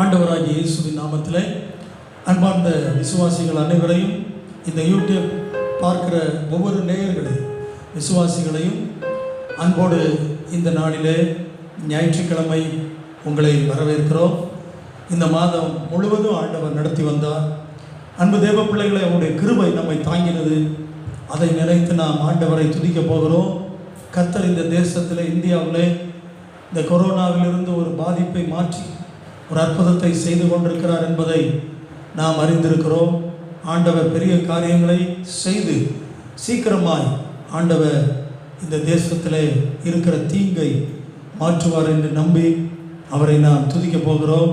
ஆண்டவராகிய இயேசுவின் நாமத்திலே அன்பார்ந்த விசுவாசிகள் அனைவரையும், இந்த யூடியூப் பார்க்கிற ஒவ்வொரு நேயர்களையும் விசுவாசிகளையும் அன்போடு இந்த நாளிலே ஞாயிற்றுக்கிழமை உங்களை வரவேற்கிறோம். இந்த மாதம் முழுவதும் ஆண்டவர் நடத்தி வந்தார். அன்பு தேவ பிள்ளைகளை, அவருடைய கிருபை நம்மை தாங்கினது. அதை நினைத்து நாம் ஆண்டவரை துதிக்க போகிறோம். கர்த்தர் இந்த தேசத்தில், இந்தியாவிலே இந்த கொரோனாவிலிருந்து ஒரு பாதிப்பை மாற்றி ஒரு அற்புதத்தை செய்து கொண்டிருக்கிறார் என்பதை நாம் அறிந்திருக்கிறோம். ஆண்டவர் பெரிய காரியங்களை செய்து சீக்கிரமாய் ஆண்டவர் இந்த தேசத்தில் இருக்கிற தீங்கை மாற்றுவார் என்று நம்பி அவரை நாம் துதிக்க போகிறோம்.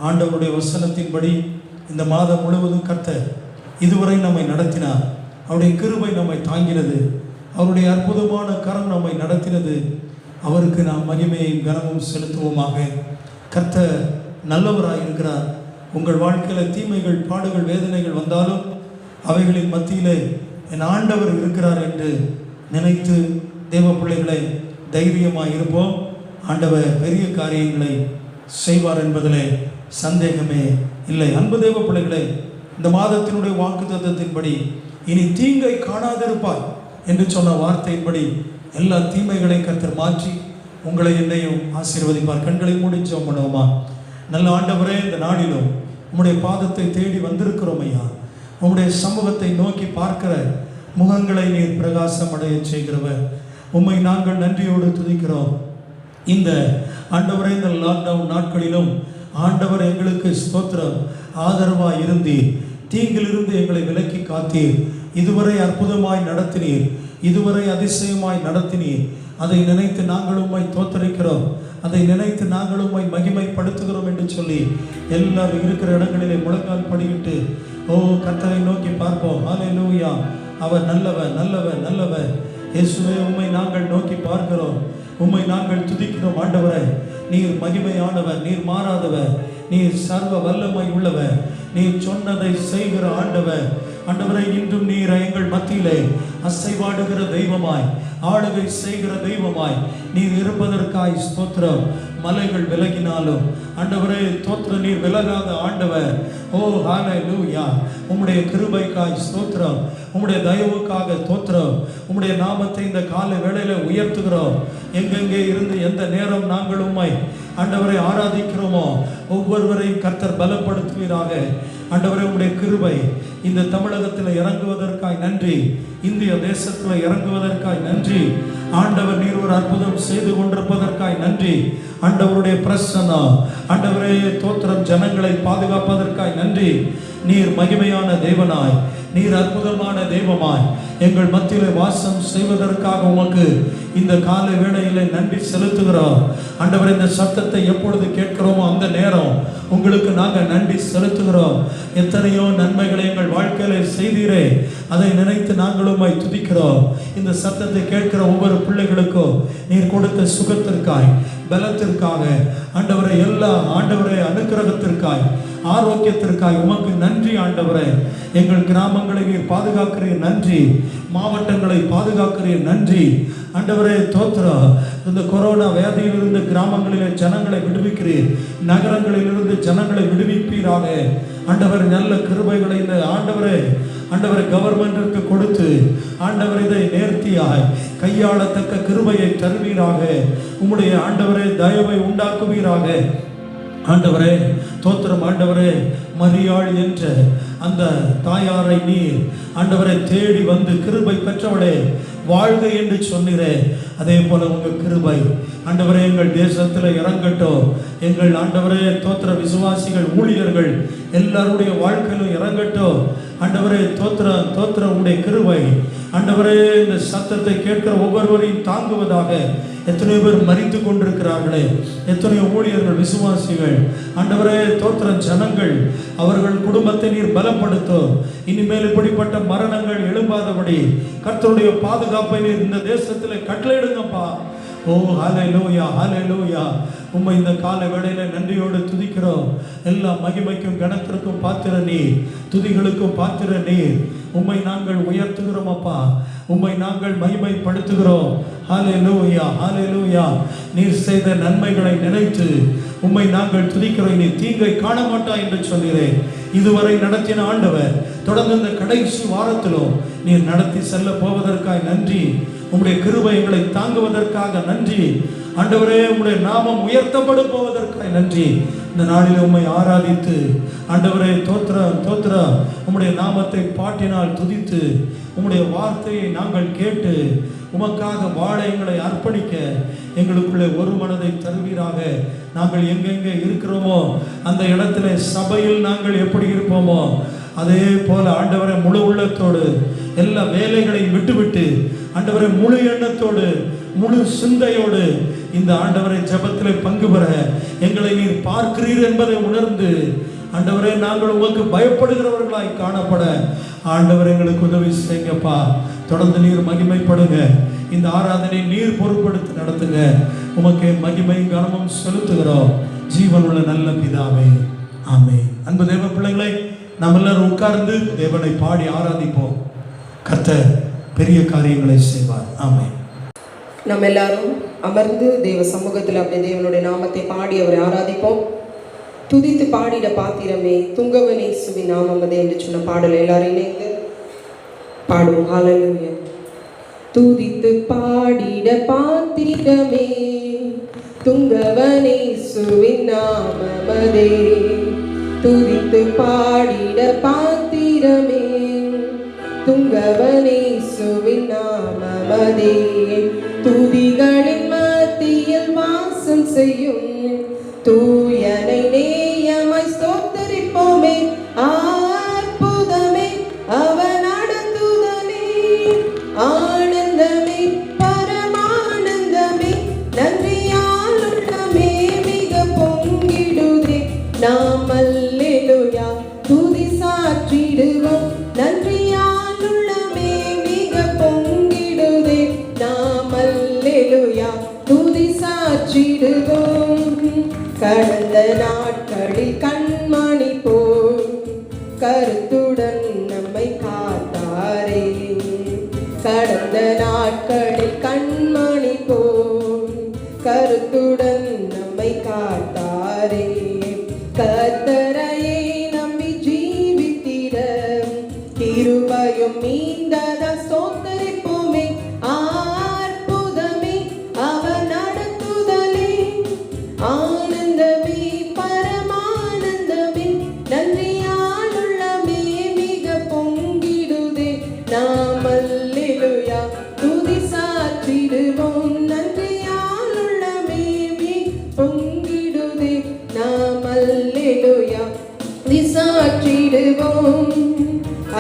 ஆண்டவருடைய வசனத்தின்படி இந்த மாதம் முழுவதும் கர்த்தர் இதுவரை நம்மை நடத்தினார். அவருடைய கிருபை நம்மை தாங்கினது. அவருடைய அற்புதமான கரம் நம்மை நடத்தினது. அவருக்கு நாம் மகிமையும் கனமும் செலுத்துவோமாக. கர்த்தர் நல்லவராக இருக்கிறார். உங்கள் வாழ்க்கையில் தீமைகள், பாடுகள், வேதனைகள் வந்தாலும் அவைகளின் மத்தியிலே என் ஆண்டவர் இருக்கிறார் என்று நினைத்து தேவ பிள்ளைகளை தைரியமாக இருப்போம். ஆண்டவர் பெரிய காரியங்களை செய்வார் என்பதிலே சந்தேகமே இல்லை. அன்பு தேவ பிள்ளைகளை, இந்த மாதத்தினுடைய வாக்குத்தத்தத்தின்படி இனி தீங்கை காணாதிருப்பார் என்று சொன்ன வார்த்தையின்படி எல்லா தீமைகளை கர்த்தர் மாற்றி உங்களை என்னையும் ஆசீர்வதிப்பார். கண்களை மூடி ஜெபம் பண்ணுவோமா? நல்ல ஆண்டவரே, இந்த நாளிலும் உம்முடைய பாதத்தை தேடி வந்திருக்கிறோம் ஐயா. உம்முடைய சமூகத்தை நோக்கி பார்க்கிற முகங்களை நீர் பிரகாசம் அடைய செய்கிறவர். உம்மை நாங்கள் நன்றியோடு துதிக்கிறோம். இந்த ஆண்டவரே, இந்த லாக்டவுன் நாட்களிலும் ஆண்டவர் எங்களுக்கு ஸ்தோத்திரம் ஆதரவாய் இருந்தீர். தீங்கிலிருந்து எங்களை விலக்கி காத்தீர். இதுவரை அற்புதமாய் நடத்தினீர். இதுவரை அதிசயமாய் நடத்தினீர். அதை நினைத்து நாங்கள் உம்மை தோத்தரிக்கிறோம். அதை நினைத்து நாங்கள் உம்மை மகிமைப்படுத்துகிறோம் என்று சொல்லி எல்லாரும் இருக்கிற இடங்களிலே முழங்கால் படிவிட்டு கர்த்தரை நோக்கி பார்ப்போம். ஹல்லேலூயா. அவர் நல்லவர், நல்லவர், நல்லவர். இயேசுவே, உம்மை நாங்கள் நோக்கி பார்க்கிறோம். உம்மை நாங்கள் துதிக்கிறோம். ஆண்டவரே, நீர் மகிமையானவர், நீர் மாறாதவர், நீர் சர்வ வல்லமை உள்ளவர், நீர் சொன்னதை செய்கிற ஆண்டவர். ஆண்டவரை, இன்றும் நீர் எங்கள் மத்தியிலே அசைவாடுகிற தெய்வமாய், ஆளுகை செய்கிற தெய்வமாய் நீர் இருப்பதற்காய் ஸ்தோத்திரம். மலைகள் விலகினாலும் ஆண்டவரே தோத்திர நீர் விலகாத ஆண்டவர். ஹல்லேலூயா. உம்முடைய கிருபைக்காய் ஸ்தோத்திரம். உம்முடைய தயவுக்காக தோத்திரம். உம்முடைய நாமத்தை இந்த கால வேளையில உயர்த்துகிறோம். எங்கெங்கே இருந்து எந்த நேரம் நாங்கள் உம்மை ஆண்டவரை ஆராதிக்கிறோமோ ஒவ்வொருவரையும் கர்த்தர் பலப்படுத்துவீராக. ஆண்டவரே, உம்முடைய கிருபை இந்த தமிழகத்தில் இறங்குவதற்காய் நன்றி. இந்திய தேசத்தில் இறங்குவதற்காய் நன்றி. ஆண்டவர், நீர் ஒரு அற்புதம் செய்து கொண்டிருப்பதற்காய் நன்றி. ஆண்டவருடைய பிரசன்னம், ஆண்டவரே தோத்திரம், ஜனங்களை பாதுகாப்பதற்காய் நன்றி. நீர் மகிமையான தேவனாய், நீர் அற்புதமான தெய்வமாய் எங்கள் மத்தியிலே வாசம் செய்வதற்காக உமக்கு இந்த கால வேளையிலே நன்றி செலுத்துகிறோம். ஆண்டவர், இந்த சத்தத்தை எப்பொழுது கேட்கிறோமோ அந்த நேரம் உங்களுக்கு நாங்கள் நன்றி செலுத்துகிறோம். எத்தனையோ நன்மைகளை எங்கள் வாழ்க்கையில செய்தீரே, அதை நினைத்து நாங்கள் உம்மை துதிக்கிறோம். இந்த சத்தத்தை கேட்கிற ஒவ்வொரு பிள்ளைகளுக்கும் நீர் கொடுத்த சுகத்திற்காய், பலத்திற்காக, ஆண்டவரை எல்லா ஆண்டவரை அனுக்கிரகத்திற்காய், ஆரோக்கியத்திற்காய் உமக்கு நன்றி. ஆண்டவரே, எங்கள் கிராமங்களை நீர் பாதுகாக்கிறீர், நன்றி. மாவட்டங்களை பாதுகாக்கிறீர், நன்றி. ஆண்டவரே தோத்திரம். இந்த கொரோனா வியாதியிலிருந்து கிராமங்களிலே ஜனங்களை விடுவிக்கிறீர், நகரங்களிலிருந்து ஜனங்களை விடுவிப்பீராக. ஆண்டவர், நல்ல கிருபைகளை இந்த ஆண்டவரை கவர்மெண்டிற்கு கொடுத்து ஆண்டவர் இதை நேர்த்தியாய் கையாளத்தக்க கிருபையை தருவீராக. உம்முடைய ஆண்டவரே தயவை உண்டாக்குவீராக. ஆண்டவரே தோத்திரம். ஆண்டவரே, மரியாள் என்ற அந்த தாயாரை நீர் ஆண்டவரை தேடி வந்து கிருபை பெற்றவளே வாழ்க என்று சொன்னீரே, அதே போல உங்கள் கிருபை ஆண்டவரே எங்கள் தேசத்தில் இறங்கட்டும். எங்கள் ஆண்டவரே தோத்திர விசுவாசிகள், ஊழியர்கள் எல்லாருடைய வாழ்க்கையிலும் இறங்கட்டும். ஆண்டவரே தோத்திரம், தோத்திரம். உடைய கிருபை ஆண்டவரே இந்த சத்தத்தை கேட்கிற ஒவ்வொருவரையும் தாங்குவதாக. எத்தனையோ பேர் மரித்து கொண்டிருக்கிறார்களே, எத்தனையோ ஊழியர்கள், விசுவாசிகள், ஆண்டவரே தோத்திரம், ஜனங்கள், அவர்கள் குடும்பத்தை நீர் பலப்படுத்தும். இனிமேல் இப்படிப்பட்ட மரணங்கள் எழும்பாதபடி கர்த்தருடைய பாதுகாப்பை நீர் இந்த தேசத்தில் கட்டளையிடுங்கப்பா. ஹல்லேலூயா, ஹல்லேலூயா. உம்மை இந்த கால வேளையில நன்றியோடு துதிக்கிறோம். எல்லா மகிமைக்கும் கனத்திற்கும் பாத்திர நீர், துதிகளுக்கும் பாத்திர நீர். உம்மை நாங்கள் உயர்த்துகிறோம் அப்பா. உம்மை நாங்கள் மகிமைப்படுத்துகிறோம். ஹல்லேலூயா, ஹல்லேலூயா. நீர் செய்த நன்மைகளை நினைத்து உம்மை நாங்கள் துதிக்கிறோம். நீ தீங்கை காண மாட்டாய் என்று சொல்கிறேன். இதுவரை நடத்தின ஆண்டவர் தொடர்ந்து இந்த கடைசி வாரத்திலும் நீர் நடத்தி செல்ல போவதற்காக நன்றி. உம்முடைய கிருபை எங்களை தாங்குவதற்காக நன்றி. ஆண்டவரே, உம்முடைய நாமம் உயர்த்தப்படும் போவதற்காக நன்றி. இந்த நாளில் உம்மை ஆராதித்து ஆண்டவரே தோத்திரம் தோத்திரம் உம்முடைய நாமத்தை பாட்டினால் துதித்து உம்முடைய வார்த்தையை நாங்கள் கேட்டு உமக்காக வாழ எங்களை அர்ப்பணிக்க எங்களுக்குள்ளே ஒரு மனதை தருவீராக. நாங்கள் எங்கெங்கே இருக்கிறோமோ அந்த இடத்துல சபையில் நாங்கள் எப்படி இருப்போமோ அதே போல ஆண்டவரை முழு உள்ளத்தோடு எல்லா வேலைகளையும் விட்டுவிட்டு ஆண்டவரை முழு எண்ணத்தோடு முழு சிந்தையோடு இந்த ஆண்டவரை ஜெபத்தில் பங்கு பெற எங்களை நீர் பார்க்கிறீர் என்பதை உணர்ந்து ஆண்டவரே நாங்கள் உமக்கு பயப்படுகிறவர்களாய் காணப்பட ஆண்டவர் எங்களுக்கு உதவி செய்யுங்கப்பா. தொடர்ந்து நீர் மகிமைப்படுங்க. இந்த ஆராதனை நீர் பொறுப்படுத்தி நடத்துங்க. உமக்கு மகிமை கனமும் செலுத்துகிறோம். ஜீவனுள்ள நல்ல பிதாவே, ஆமென். அன்பு தேவ பிள்ளைகளை, நாம் எல்லாரும் உட்கார்ந்து தேவனை பாடி ஆராதிப்போம். கர்த்தர் பெரிய காரியங்களை செய்வார். ஆமென். நம்ம எல்லாரும் அமர்ந்து தேவ சமூகத்தில் அப்படி தேவனுடைய நாமத்தை பாடி அவரை ஆராதிப்போம். துதித்து பாடிட பாத்திரமே துங்கவனேசுவின் நாமமதே என்று சொன்ன பாடல் எல்லாரும் இணைந்து பாடுவோம். ஹல்லேலூயா. துதித்து பாடிட பாத்திரமே துங்கவனேசுவின் நாமமதே. துதித்து பாடிட பாத்திரமே துங்கவனேசுவின் நாமமதே. துதிகளின் மத்தியில் வாசம் செய்யும் தூயனை நேயமாய் ஸ்தோத்தரிப்போமே. அற்புதமே அவர் நடத்துதலே, ஆனந்தமே பரமானந்தமே, நன்றியால் உள்ளமே மிக பொங்கிடுதே. நாம் அல்லேலூயா துதி சாற்றிடுவோம். நன்றியால் உள்ளமே மிக பொங்கிடுதே. நாம் அல்லேலூயா துதி சாற்றிடுவோம். கடந்த நாட்களில் கண்மணி போல் கருத்துடன் நம்மை காத்தாரே. கடந்த நாட்களில் கண்மணி போல் கருத்துடன் நம்மை காத்தாரே. கர்த்தரையே நம்பி ஜீவித்திட கிருபையும் மீந்ததா ஸ்தோத்தரிப்போமே. அற்புதமே அவர் நடத்துதலே, ஆனந்தமே பரமானந்தமே, நன்றியால் உள்ளமே மிக பொங்கிடுதே. நாம் அல்லேலூயா துதி சாற்றிடுவோம். நன்றியால் உள்ளமே பொங்கிடுதே. நாம் அல்லேலூயா துதி சாற்றிடுவோம்.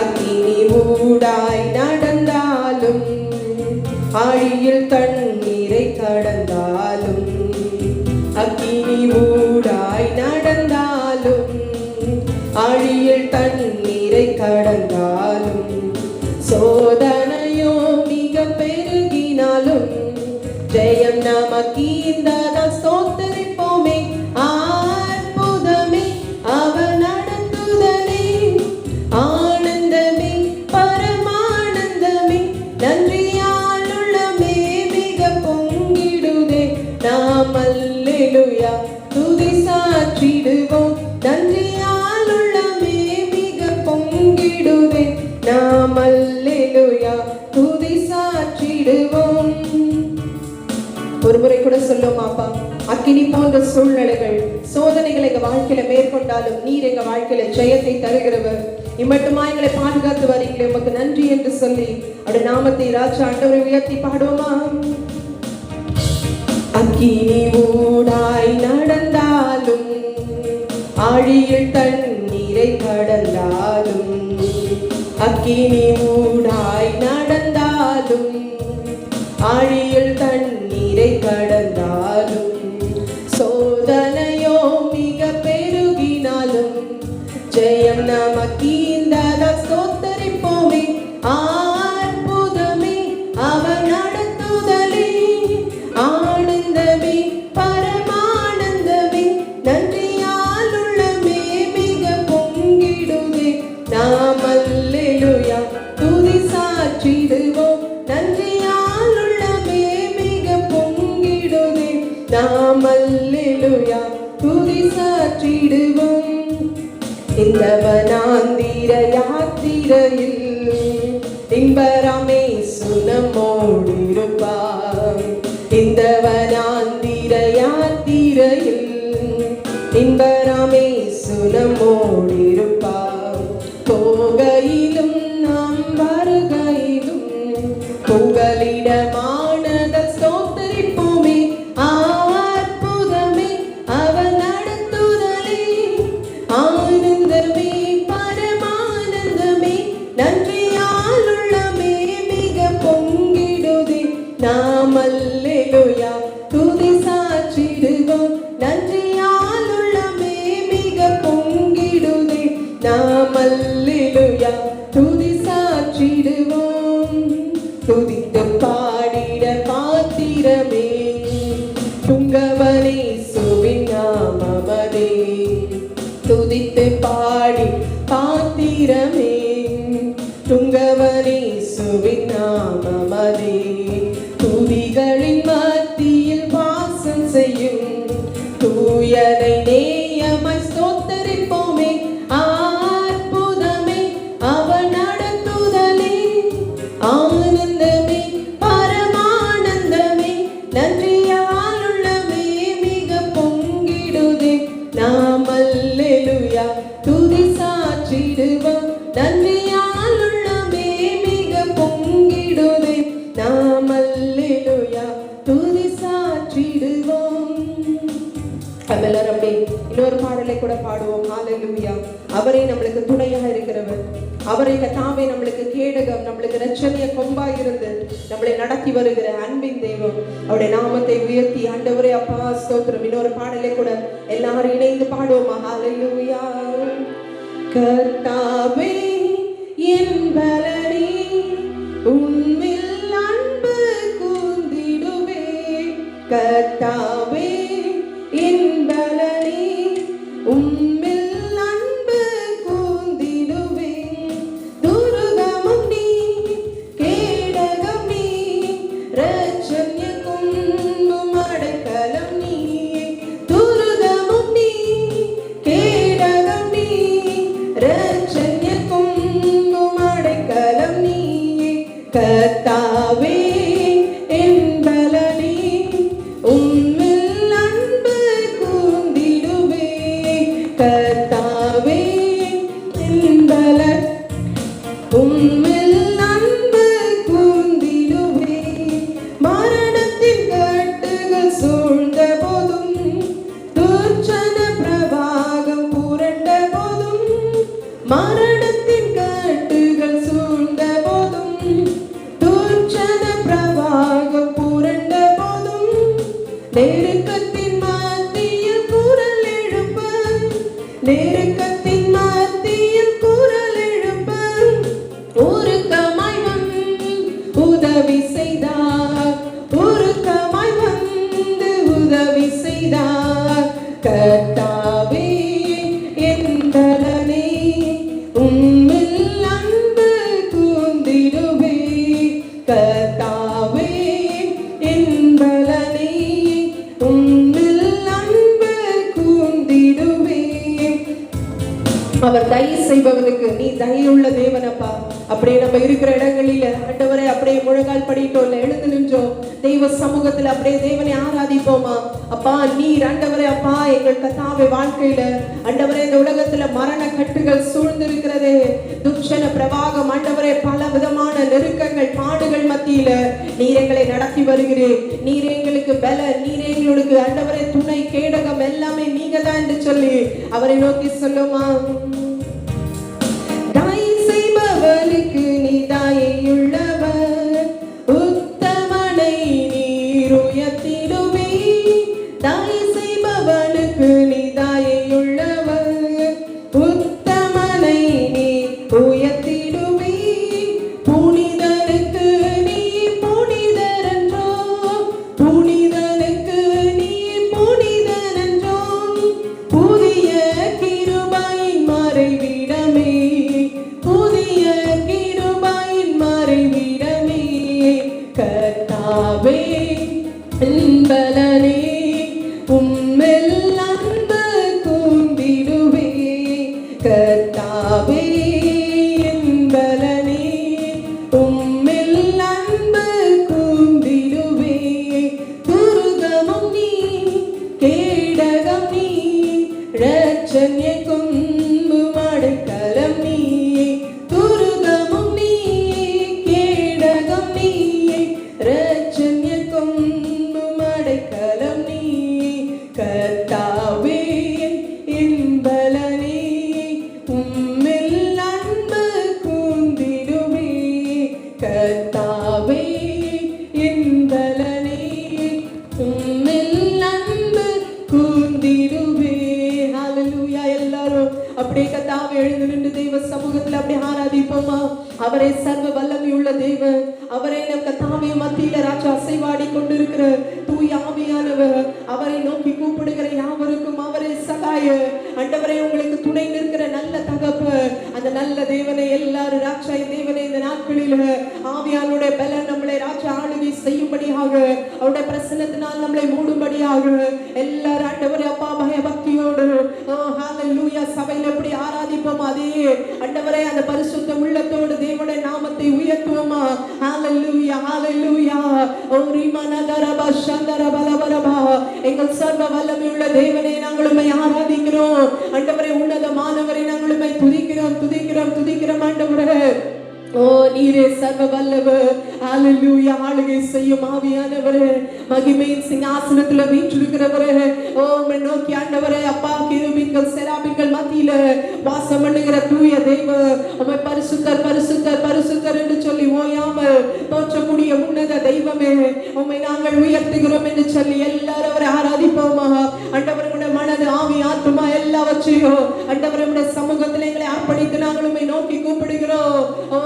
அக்கினி ஊடாய் நடந்தாலும் ஆழியில் தண்ணீரை கடந்தாலும், அக்கினி ஊடாய் நடந்தாலும் ஆழியில் தண்ணீரை கடந்தாலும், சோதனையோ மிக பெருகினாலும் ஜெயம் நமக்கீந்ததா ஸ்தோத்தரிப்போமே. அற்புதமே அவர் நடத்துதலே, ஆனந்தமே பரமானந்தமே, நன்றியால் உள்ளமே மிக பொங்கிடுதே. நாம் அல்லேலூயா துதி சாற்றிடுவோம். நன்றியால் உள்ளமே மிக பொங்கிடுதே. நாம் அல்லேலூயா துதி சாற்றிடுவோம். ஒரு முறை கூட சொல்லும் அப்பா, அக்கினி போன்ற சூழ்நிலைகள் சோதனைகளை எங்க வாழ்க்கையில மேற்கொண்டாலும் நீர் எங்க வாழ்க்கையில ஜெயத்தை தருகிறவர். இம்மட்டுமா எங்களை பாதுகாத்து வரீங்களே, உமக்கு நன்றி என்று சொல்லி அவருடைய நாமத்தை ராஜா ஆண்டவரை உயர்த்தி பாடுவோமா. அக்கினி ஊடாய் நடந்தாலும் ஆழியில் தண்ணீரை கடந்தாலும், அக்கினி ஊடாய் நடந்தாலும் ஆழியில் தண்ணீரை கடந்தாலும், சோதனையோ மிக பெருகினாலும் ஜெயம் நமக்கீந்ததா ஸ்தோத்தரிப்போமே. அற்புதமே அவர் நடத்துதலே, ஆனந்தமே பரமானந்தமே, நன்றியால் உள்ளமே மிக பொங்கிடுதே. நாம் அல்லேலூயா துதி சாற்றிடுவோம். நன்றியால் உள்ளமே மிக பொங்கிடுதே. நாம் அல்லேலூயா துதி சாற்றிடுவோம். இந்த வனாந்திர யாத்திரையில் இன்பராமே சுனமோடு இருப்பார். இந்த வனாந்திர யாத்திரையில் இன்பராமே சுனமோடு இருப்பார். போகையிலும் நாம் வருகையிலும் புகலிடமானத ஸ்தோத்திரிப்போமே. அற்புதமே அவர் நடத்துதலே, ஆனந்தமே பரமானந்தமே, நன்றியால் உள்ளமே மிக பொங்கிடுதே. நாம் அல்லேலூயா துதி சாற்றிடுவோம். நன்றியால் உள்ளமே மிக பொங்கிடுதே. நாம் அல்லேலூயா துதி சாற்றிடுவோம். துதித்து பாடிட பாத்திரமே துங்கவனே சுவின் நாமமதே. துதித்து பாடி பாத்திரமே துங்கவனே சுவின் நாமமதே. துதிகளின் மத்தியில் வாசம் செய்யும் தூயனை நேயமாய் ஸ்தோத்தரிப்போமே. அற்புதமே அவர் நடத்துதலே, ஆனந்தமே பரமானந்தமே, நன்றியால் உள்ளமே மிக பொங்கிடுதே. நாம் அல்லேலூயா துதி சாற்றிடுவோம். நன்றியால் உள்ளமே மிக பொங்கிடுதே. நாம் அல்லேலூயா துதி சாற்றிடுவோம். எல்லாரும் அப்படியே இன்னொரு பாடலை கூட பாடுவோம். ஹalleluya. அவரே நம்மளுக்கு துணையாக இருக்கிறவர். அவரை கர்த்தாவே நம்மளுக்கு கேடகம், நம்மளுக்கு ரட்சணிய கொம்பாய் இருந்து நம்மளை நடத்தி வருகிற அன்பின் தெய்வம். அவருடைய நாமத்தை உயர்த்தி ஆண்டவரே அப்பா ஸ்தோத்திரம். இன்னொரு பாடலை கூட எல்லாரும் இணைந்து பாடுவோம். ஹalleluya. கர்த்தாவே என் பலனே, உம்மில் அன்பு கூர்ந்திடுவே. கர்த்தாவே என் பலனே, உம்மில் அன்பு கூர்ந்திடுவே. துருகமும் நீ, கேடகம் நீ, ரட்சண்ய கொம்பும் அடைக்கலம் நீ. துருகமும் நீ, கேடகம் நீ, ரட்சண்ய கொம்பும் அடைக்கலம் நீ. கர்த்தாவே என் பலனே, உம்மில் அன்பு கூர்ந்திடுவே. கர்த்தாவே என் பலன், உம்மில் அன்பு கூர்ந்திடுவே. மரணத்தின் கட்டுகள் சூழ்ந்த போதும், துர்ச்சன பிரவாகம் புரண்ட போதும், மரணத்தின் கட்டுகள் சூழ்ந்த போதும், துர்ச்சன பிரவாகம் புரண்ட போதும், நெருக்கத்தின் மத்தியில் குரல் எழுப்ப, நெருக்கத்தின் மத்தியில் குரல் எழுப்ப, உருக்கமாய் வந்து உதவி செய்தார், உருக்கமாய் வந்து உதவி செய்தார். கர்த்தாவே என் பலனே, உம்மில் அன்பு கூர்ந்திடுவே. கர்த்தாவே என் பலனே, உம்மில் அன்பு கூர்ந்திடுவே. அவர் தயை செய்பவனுக்கு நீ தயையுள்ள தேவனப்பா. அப்படியே நம்ம இருக்கிற இடங்களில ஆண்டவரே அப்படியே முழங்கால் படிட்டோம், எழுந்து நின்றோம், தெய்வ சமூகத்துல அப்படியே தேவனை ஆராதிப்போமா. அப்பா நீர் ஆண்டவரே அப்பா எங்கள் கர்த்தாவே வாழ்க்கையில ஆண்டவரே இந்த உலகத்துல மரண கட்டுகள் சூழ்ந்திருக்கிறதே, துர்ச்சன பிரவாகம் ஆண்டவரே பல விதமான நெருக்கங்கள் பாடுகள் மத்தியில நீர் எங்களை நடத்தி வருகிறேன். நீர் எங்களுக்கு பல, நீர் எங்களுக்கு ஆண்டவரே துணை, கேடகம் எல்லாமே நீங்க தான் என்று சொல்லி அவரை நோக்கி சொல்லுமா. தாய் செய்பவனுக்கு நீ தாயையுள்ளவர், உத்தமனை நீர் உயர்த்திடுவே. தாய் செய்பவனுக்கு நீ தாயையுள்ளவர், உத்தமனை நீ உயர்த்திடுவே. புனிதனுக்கு நீ புனிதரென்றோ, புனிதனுக்கு நீ புனிதரென்றோ, புதிய கிருபையின் மறை ரட்சண்யக்கும் அடைக்கலம் நீயே, துருகமும் நீயே, கேடகம் நீயே, ரட்சண்யக்கும் அடைக்கலம் நீயே, கர்த்தாவே என் பலனே, உம்மில் அன்பு கூர்ந்திடுமே, கர்த்தாவே என் பலனே, உம்மில் அன்பு கூர்ந்திடுமே. ஹல்லேலூயா. எல்லாரும் அப்படியே கர்த்தாவே எழுந்து நின்று தெய்வ சமூகத்தில் அப்படியே ஆராதிப்போமா. அவரே சர்வ வல்லமையுள்ள தேவன், அவரே நம் கர்த்தாவே மத்தியில ராஜா அசைவாடி கொண்டிருக்கிற தூய ஆவியானவர், அவரை நோக்கி கூப்பிடுகிற யாவருக்கும் அவரே சகாய. ஆண்டவரே உங்களுக்கு துணை நிற்கிற நல்ல தகப்ப, அந்த நல்ல தேவனை எல்லாரும் ராஜா தேவனை இந்த நாட்களில் ஆவியானுடைய பலன் நம்மளை ராஜா ஆளுகை செய்யும்படியாக, அவருடைய பிரசன்னத்தினால் நம்மளை மூடும்படியாக எல்லாரும் ஆண்டவரே அப்பா பய பக்தியோடு ஹல்லேலூயா சபையில் எப்படி ஆராதிப்போம் அதே ஆண்டவரே அந்த பரிசுத்த உள்ளத்தோடு தேவனுடைய நாமத்தை உயர்த்துவோமா. ஹல்லேலூயா ஹல்லேலூயா. ஓ ரிமனதரபா சந்தரபலபரபா. எங்கள் சர்வ வல்லமையுள்ள தேவனை நாங்கள் உம்மை ஆராதிக்கிறோம். ஆண்டவரே உன்னதமானவரை நாங்கள் உம்மை துதிக்கிறோம் துதிக்கிறோம் துதிக்கிறோம் ஆண்டவரே. ஓ நீரே சர்வ வல்லவர். ஹல்லேலூயா. ஆளுகை செய்யும் ஆவியானவரே, மகிமையின் சிங்காசனத்தில் வீற்றிருக்கிறவரே, ஓ உம்மை நோக்கி ஆண்டவரே அப்பா கிருபீன்கள் செராபீன்கள் மத்தியில வாசம் பண்ணுகிற தூய தெய்வம், உம்மை பரிசுத்தர் பரிசுத்தர் பரிசுத்தர் என்று சொல்லி ஓயாமல் போற்றக்கூடிய உன்னத தெய்வமே, உம்மை நாங்கள் உயர்த்துகிறோம் என்று சொல்லி எல்லாரும் அவரை ஆராதிப்போமா. ஆண்டவருடைய மனது ஆவி ஆத்மா எல்லாவற்றையும் ஆண்டவருடைய சமூகத்தில் எங்களை அர்ப்பணித்து நாங்கள் உம்மை நோக்கி கூப்பிடுகிறோம். ஓ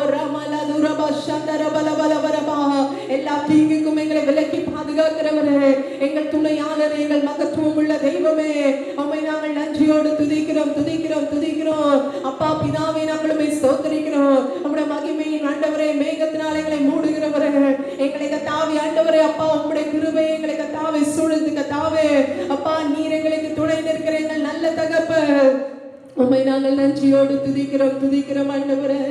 எல்லா தீங்குக்கும் எங்களை விலக்கி பாதுகாக்கிறவரே, எங்கள் துணையாளர், எங்கள் மகத்துவம் உள்ள தெய்வமே, உம்மை நாங்கள் நன்றியோடு துதிக்கிறோம் துதிக்கிறோம் துதிக்கிறோம். அப்பா பிதாவே நாங்கள் உம்மை ஸ்தோத்திரிக்கிறோம். உம்முடைய மகிமையின் ஆண்டவரே மேகத்தினால் எங்களை மூடுகிறவரே, எங்களை கர்த்தாவே ஆண்டவரே அப்பா உம்முடைய கிருபை எங்களை கர்த்தாவே சூழ்ந்து கர்த்தாவே அப்பா நீர் எங்களுக்கு துணை நிற்கிற எங்கள் நல்ல தகப்பன், உம்மை நாங்கள் நன்றியோடு துதிக்கிறோம் துதிக்கிறோம் ஆண்டவரே.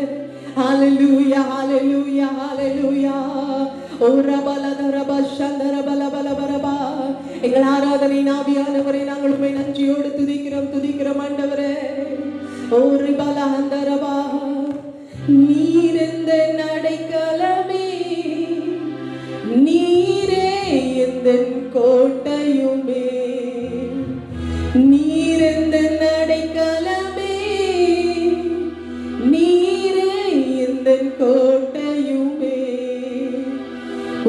ஹல்லேலூயா ஹல்லேலூயா ஹல்லேலூயா. ஓ ரபலதரபா சந்தரபலபலபரபா. எங்கள் ஆராதனை ஆவியானவரே நாங்கள் உம்மை நன்றியோடு துதிக்கிறோம் துதிக்கிறோம் ஆண்டவரே. ஓ ரிபலஹந்தரபா. நீர் எந்த அடைக்கலமே, நீரே எந்த கோட்டையுமே, நீர் எந்த அடைக்கலமே, நீரே எந்த கோட்டையுமே,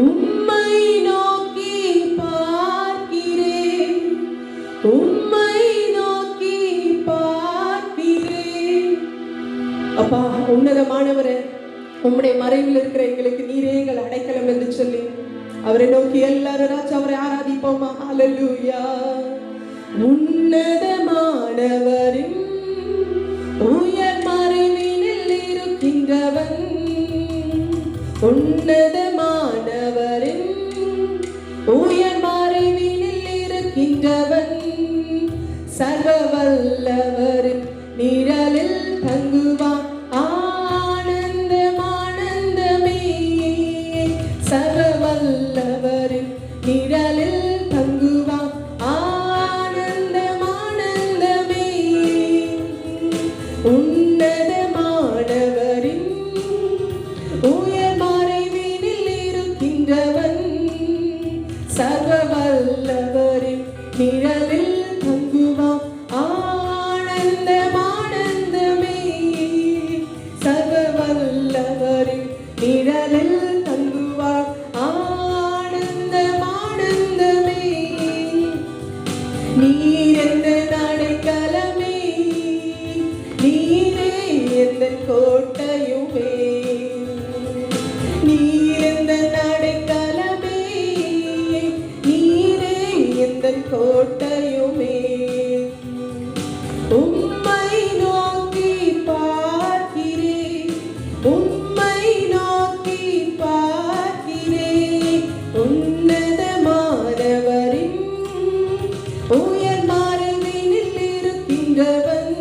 உம்மை நோக்கி பார்க்கிறேன், உம்மை நோக்கி பார்க்கிறேன். அப்பா உன்னதமானவரே, உம்முடைய மறைவில் இருக்கிற எங்களுக்கு நீரே எங்கள் அடைக்கலம் என்று சொல்லி அவரை நோக்கி எல்லாரும் ராஜா அவரை ஆராதிப்போமா. ஹல்லேலூயா. உன்னதமானவரின் உயர் மறைவினில் இருக்கின்றவன், உன்னதமானவரின் உயர் மறைவினில் இருக்கின்றவன், சர்வ வல்லவரின் நிழலில் தங்குவான் ஆனந்தம் ஆனந்தமே, சர்வ வல்லவரின் நிழலில் தங்குவான் ஆனந்தம் ஆனந்தமே, உன்னதமானவரின் உயர் மறைவினில் இருக்கின்றவன், சர்வ வல்லவரின் நிழலில் தங்குவான் ஆனந்தம் ஆனந்தமே, சர்வ வல்லவரின் நிழலில் தங்குவான் ஆனந்தம் ஆனந்தமே. நீர் எந்த அடைக்கலமே, நீரே எந்த கோட்டையுமே, நீர் எந்த அடைக்கலமே, நீரே எந்த கோட்டையுமே, உம்மை நோக்கி பார்க்கிறேன், உம்மை நோக்கி பார்க்கிறேன், உன்னதமானவரின் உயர் மறைவினில் இருக்கின்றவன்,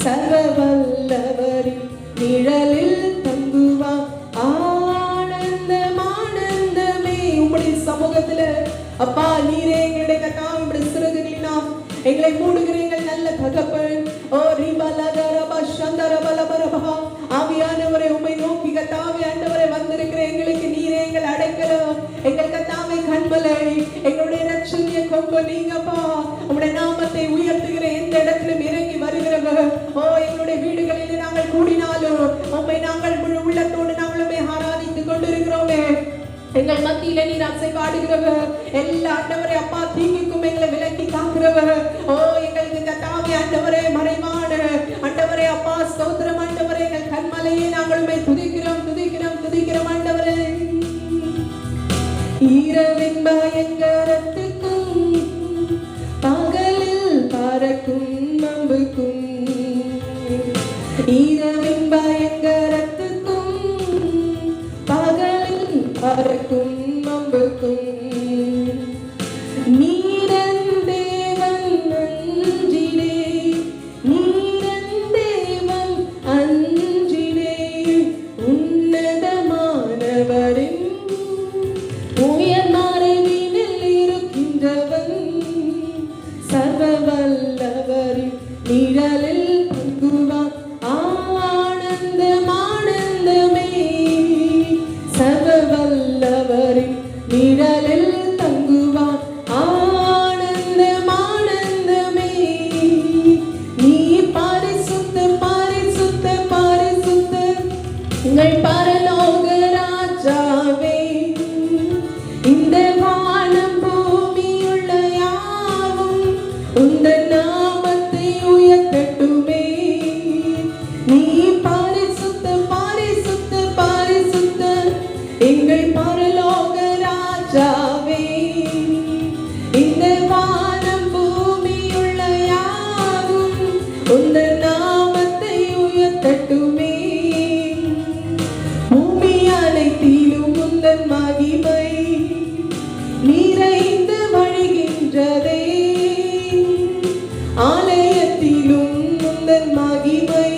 சர்வ வல்லவரின் நிழலில் தங்குவான் ஆனந்தம் ஆனந்தமே. உம்முடைய சமூகத்துல அப்பா நீரே எங்களுடைய கர்த்தாவே உம்முடைய சிறகுகளினால் எங்களை மூடுகிற எங்கள் நல்ல தகப்பன். ஓ ரிபலதரப சந்தரபலபரபா. ஆவியானவரே உம்மை நோக்கி கர்த்தாவே ஆண்டவரே வந்திருக்கிற எங்களுக்கு நீரே எங்கள் அடைக்கலம், எங்கள் கர்த்தாவே கண்மலை, எங்களுடைய இரட்சணிய கொம்பு நீங்கப்பா. உம்முடைய நாமத்தை உயர்த்துகிற எந்த இடத்திலும் இறங்கி வருகிறவர். ஓ எங்களுடைய வீடுகளில் நாங்கள் கூடினாலும் உம்மை நாங்கள் முழு உள்ளத்தோடு நாங்கள் உம்மை ஆராதித்துக் கொண்டிருக்கிறோமே. எங்கள் மத்தியில நீர் அசைவாடுகிறவர். எல்லா ஆண்டவரே அப்பா தீங்குக்கும் எங்களை விலக்கி காக்கிறவர். ஓ எங்களுக்கு கர்த்தாவே ஆண்டவரே மறைவான ஆண்டவரே அப்பா ஸ்தோத்திரம் ஆண்டவரே. எங்கள் கண்மலையே நாங்கள் உம்மை துதிக்கிறோம் துதிக்கிறோம் துதிக்கிறோம் ஆண்டவரே. இரவின் பயங்கரத்துக்கும் பகலில் பறக்கும் அம்புக்கும், இரவின் பயங்கரத்துக்கும் பகலில் பறக்கும் அம்புக்கும், நீரன் தேவன் அஞ்சினே, நீரன் தேவன் அஞ்சினே, உன்னதமானவரின் உயர் மறைவினில் இருக்கின்றவன், சர்வ வல்லவரின் நிழலில் தங்குவான். ஆனந்தம் ஆனந்தமே, சர்வ வல்லவரின் நிழலில் தங்குவான். ஆனந்தம் ஆனந்தமே, நீ பரிசுத்த பரிசுத்த பரிசுத்த எங்கள் பரலோக ராஜாவே. இந்த வானம் பூமியுள்ள யாவும் உந்தன் நாமத்தை உயர்த்தட்டுமே. நீ பரிசுத்த பரிசுத்த பரிசுத்த எங்கள் பரலோக ராஜாவே. இந்த வானம் பூமியுள்ள யாவும் உந்தன் நாமத்தை உயர்த்தட்டுமே. பூமி அனைத்திலும் உந்தன் மகிமை நிறைந்து வழிகின்றதே. ஆலயத்திலும் உந்தன் மகிமை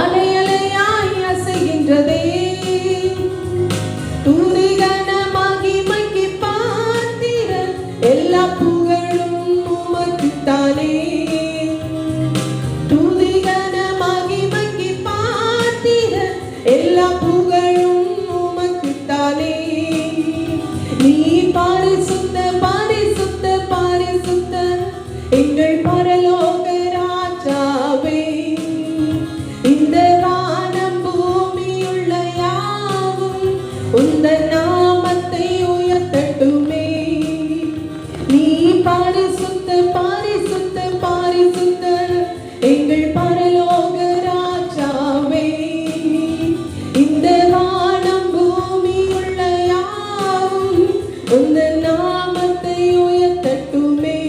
அலையலையாய் அசைகின்றதே. துதிகன மகிமைக்கு பாத்திர எல்லா புகழும் உமக்குத்தானே. துதிகன மகிமைக்கு பாத்திர எல்லா புகழும் உமக்குத்தானே. நீ பரிசுத்த பரிசுத்த பரிசுத்த எங்கள் பரலோக ராஜாவே. இந்த வானம் பூமியுள்ள யாவும் உந்தன் நாமத்தை உயர்த்தட்டுமே. நீ பரிசுத்த பரிசுத்த பரிசுத்த எங்கள் பரலோக ராஜாவே. இந்த வானம் பூமியுள்ள யாவும் உந்தன் நாமத்தை உயர்த்தட்டுமே.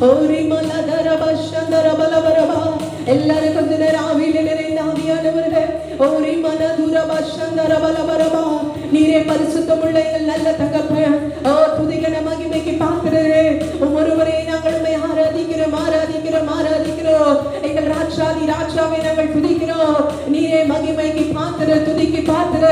ஓரி மலதரப சந்தரபலபரபா. எல்லாரும் கொஞ்ச நேரம் ஆவியிலே நிறைந்த ஆவியானவர்களே. ஓரி மனதுரப சந்தரபலபரபா. நீரே பரிசுத்தமுள்ள எங்கள் நல்ல தகப்பன். ஓ துதிகன மகிமைக்கு பாக்குறே ஒருவரே நாங்கள் உம்மை ஆராதிக்கிறோம் ஆராதிக்கிறோம் ஆராதிக்கிறோம். எங்கள் ராஜாதி ராஜாவை நாங்கள் துதிக்கிறோம். நீரே மகிமைக்கு பாக்குற துதிக்கு பாக்குற.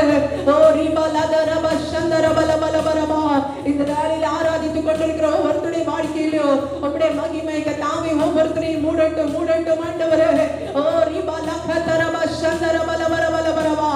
ஓ ரிபலதரப சந்தரபலபலபரபா. இந்த நாளில் ஆராதித்துக் கொண்டிருக்கிறோம் ஒவ்வொருத்தருடைய வாழ்க்கையிலும் உம்முடைய மகிமை கர்த்தாவே ஒவ்வொருத்தரையும் மூடட்டும் மூடட்டும் ஆண்டவரே. ஓ ரிபலகதரப சந்தரபலபலபரபா.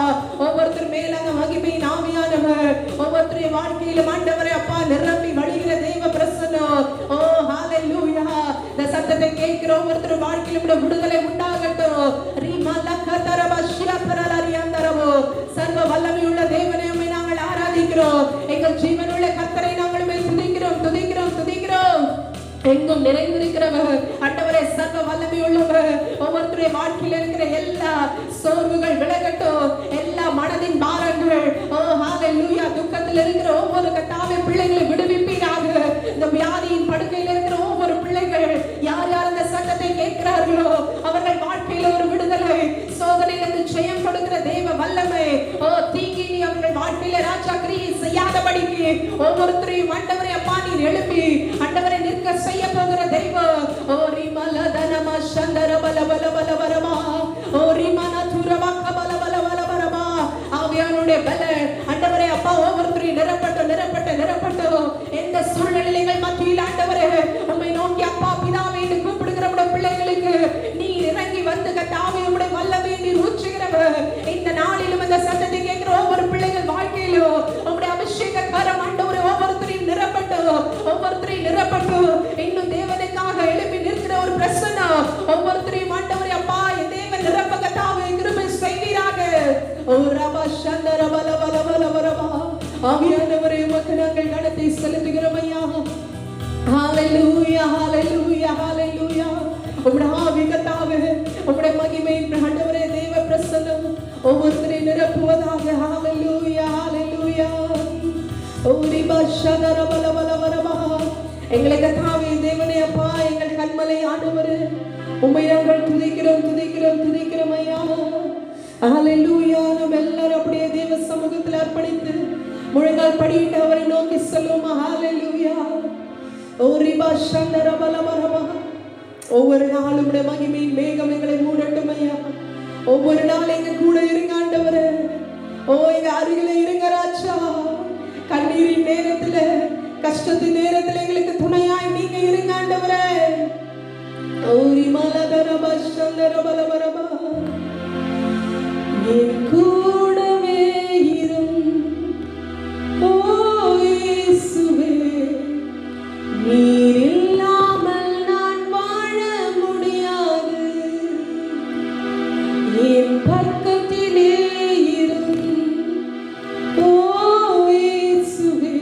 ஒவ்வொருத்தர் மேல அந்த மகிமையின் ஆவியானவர் ஒவ்வொருத்தருடைய வாழ்க்கையிலும் ஆண்டவரே அப்பா நிரம்பி வழிகிற தெய்வ பிரசன்னம். ஓ ஹalleluya. இந்த சத்தத்தை கேட்கிற ஒவ்வொருத்தர் வாழ்க்கையிலும் விடுதலை உண்டாகட்டும். ரிமலகதரப ஷியதரலரியந்தரவோ. சர்வ வல்லமையுள்ள தேவனே உம்மை நாங்கள் ஆராதிக்கிறோம். எங்கள் ஜீவனுள்ள கர்த்தரை நாங்கள் உம்மை துதிக்கிறோம் துதிக்கிறோம் துதிக்கிறோம். எங்கும் நிறைந்திருக்கிறவர் ஆண்டவரே சர்வ வல்லமை உள்ளவர். ஒவ்வொருத்தருடைய வாழ்க்கையில் இருக்கிற எல்லா சோர்வுகள் விலகட்டும். எல்லா மனதின் பாரங்கள் ஓ ஹalleluya. துக்கத்தில் இருக்கிற ஒவ்வொரு கர்த்தாவே பிள்ளைகளை விடுவிப்பீராக. இந்த வியாதியின் படுக்கையில் இருக்கிற ஒவ்வொரு பிள்ளைகள் யார் யார் அந்த சத்தத்தை கேட்கிறார்களோ அவர்கள் வாழ்க்கையில் ஒரு விடுதலை, சோதனையிலிருந்து ஜெயம் கொடுக்கிற தேவ வல்லமை. ஓ தீங்கினி அவர்கள் வாழ்க்கையில ராஜா கிரியை செய்யாதபடிக்கு ஒவ்வொருத்தரையும் ஆண்டவரே அப்பா நீர் எழுப்பி ஆண்டவரை நிற்க செய்ய போகிற தெய்வம். ஓ ரிமலதனம சந்தரபலபலபலபரமா. ஓ ரிமனதுரவகபலபலபலபரமா. ஆவியானுடைய பலன் ஆண்டவரே அப்பா ஒவ்வொருத்தரையும் நிரப்பட்டும் நிரப்பட்டும் நிரப்பட்டும். எந்த சூழ்நிலைகள் மத்தியில் ஆண்டவரே உம்மை நோக்கி அப்பா ஹalleluya ஹalleluya ஹalleluya. உம்முடைய ஆவி கர்த்தாவே, உம்முடைய மகிமை ஆண்டவரே, தேவ பிரசன்னம் ஒவ்வொருவரை நிரப்புவதாக. ஹalleluya ஹalleluya. ஓரி பஷதர பல பல வரமா. எங்களை கர்த்தாவே தேவனே அப்பா, எங்கள் கண்மலை ஆண்டவரே, உம்மை நாங்கள் துதிக்கிறோம் துதிக்கிறோம் துதிக்கிறோம் ஐயா. ஹalleluya. நாம் எல்லாரும் அப்படியே தேவ சமூகத்தில் அர்ப்பணித்து முழங்கால் படியிட்டு அவரை நோக்கி சொல்லுவோம். ஹalleluya. ஓரி பஷதர பல வரமா. ஒவ்வொரு நாளும் உடைய மகிமை மேகம் எங்களை மூடட்டும் ஐயா. ஒவ்வொரு நாள் எங்க கூட இருங்க ஆண்டவரே. ஓ, எங்க அருகில இருங்க ராஜா. கண்ணீரின் நேரத்துல, கஷ்டத்தின் நேரத்துல எங்களுக்கு துணையாய் நீங்க இருங்க ஆண்டவரே. ஓரி மலதர பஷந்தர பலவரபா. என் கூடவே இரும் ஓ இயேசுவே, நீர் இல்லாமல் நான் வாழ முடியாது. என் பக்கத்திலே இரும் ஓ இயேசுவே,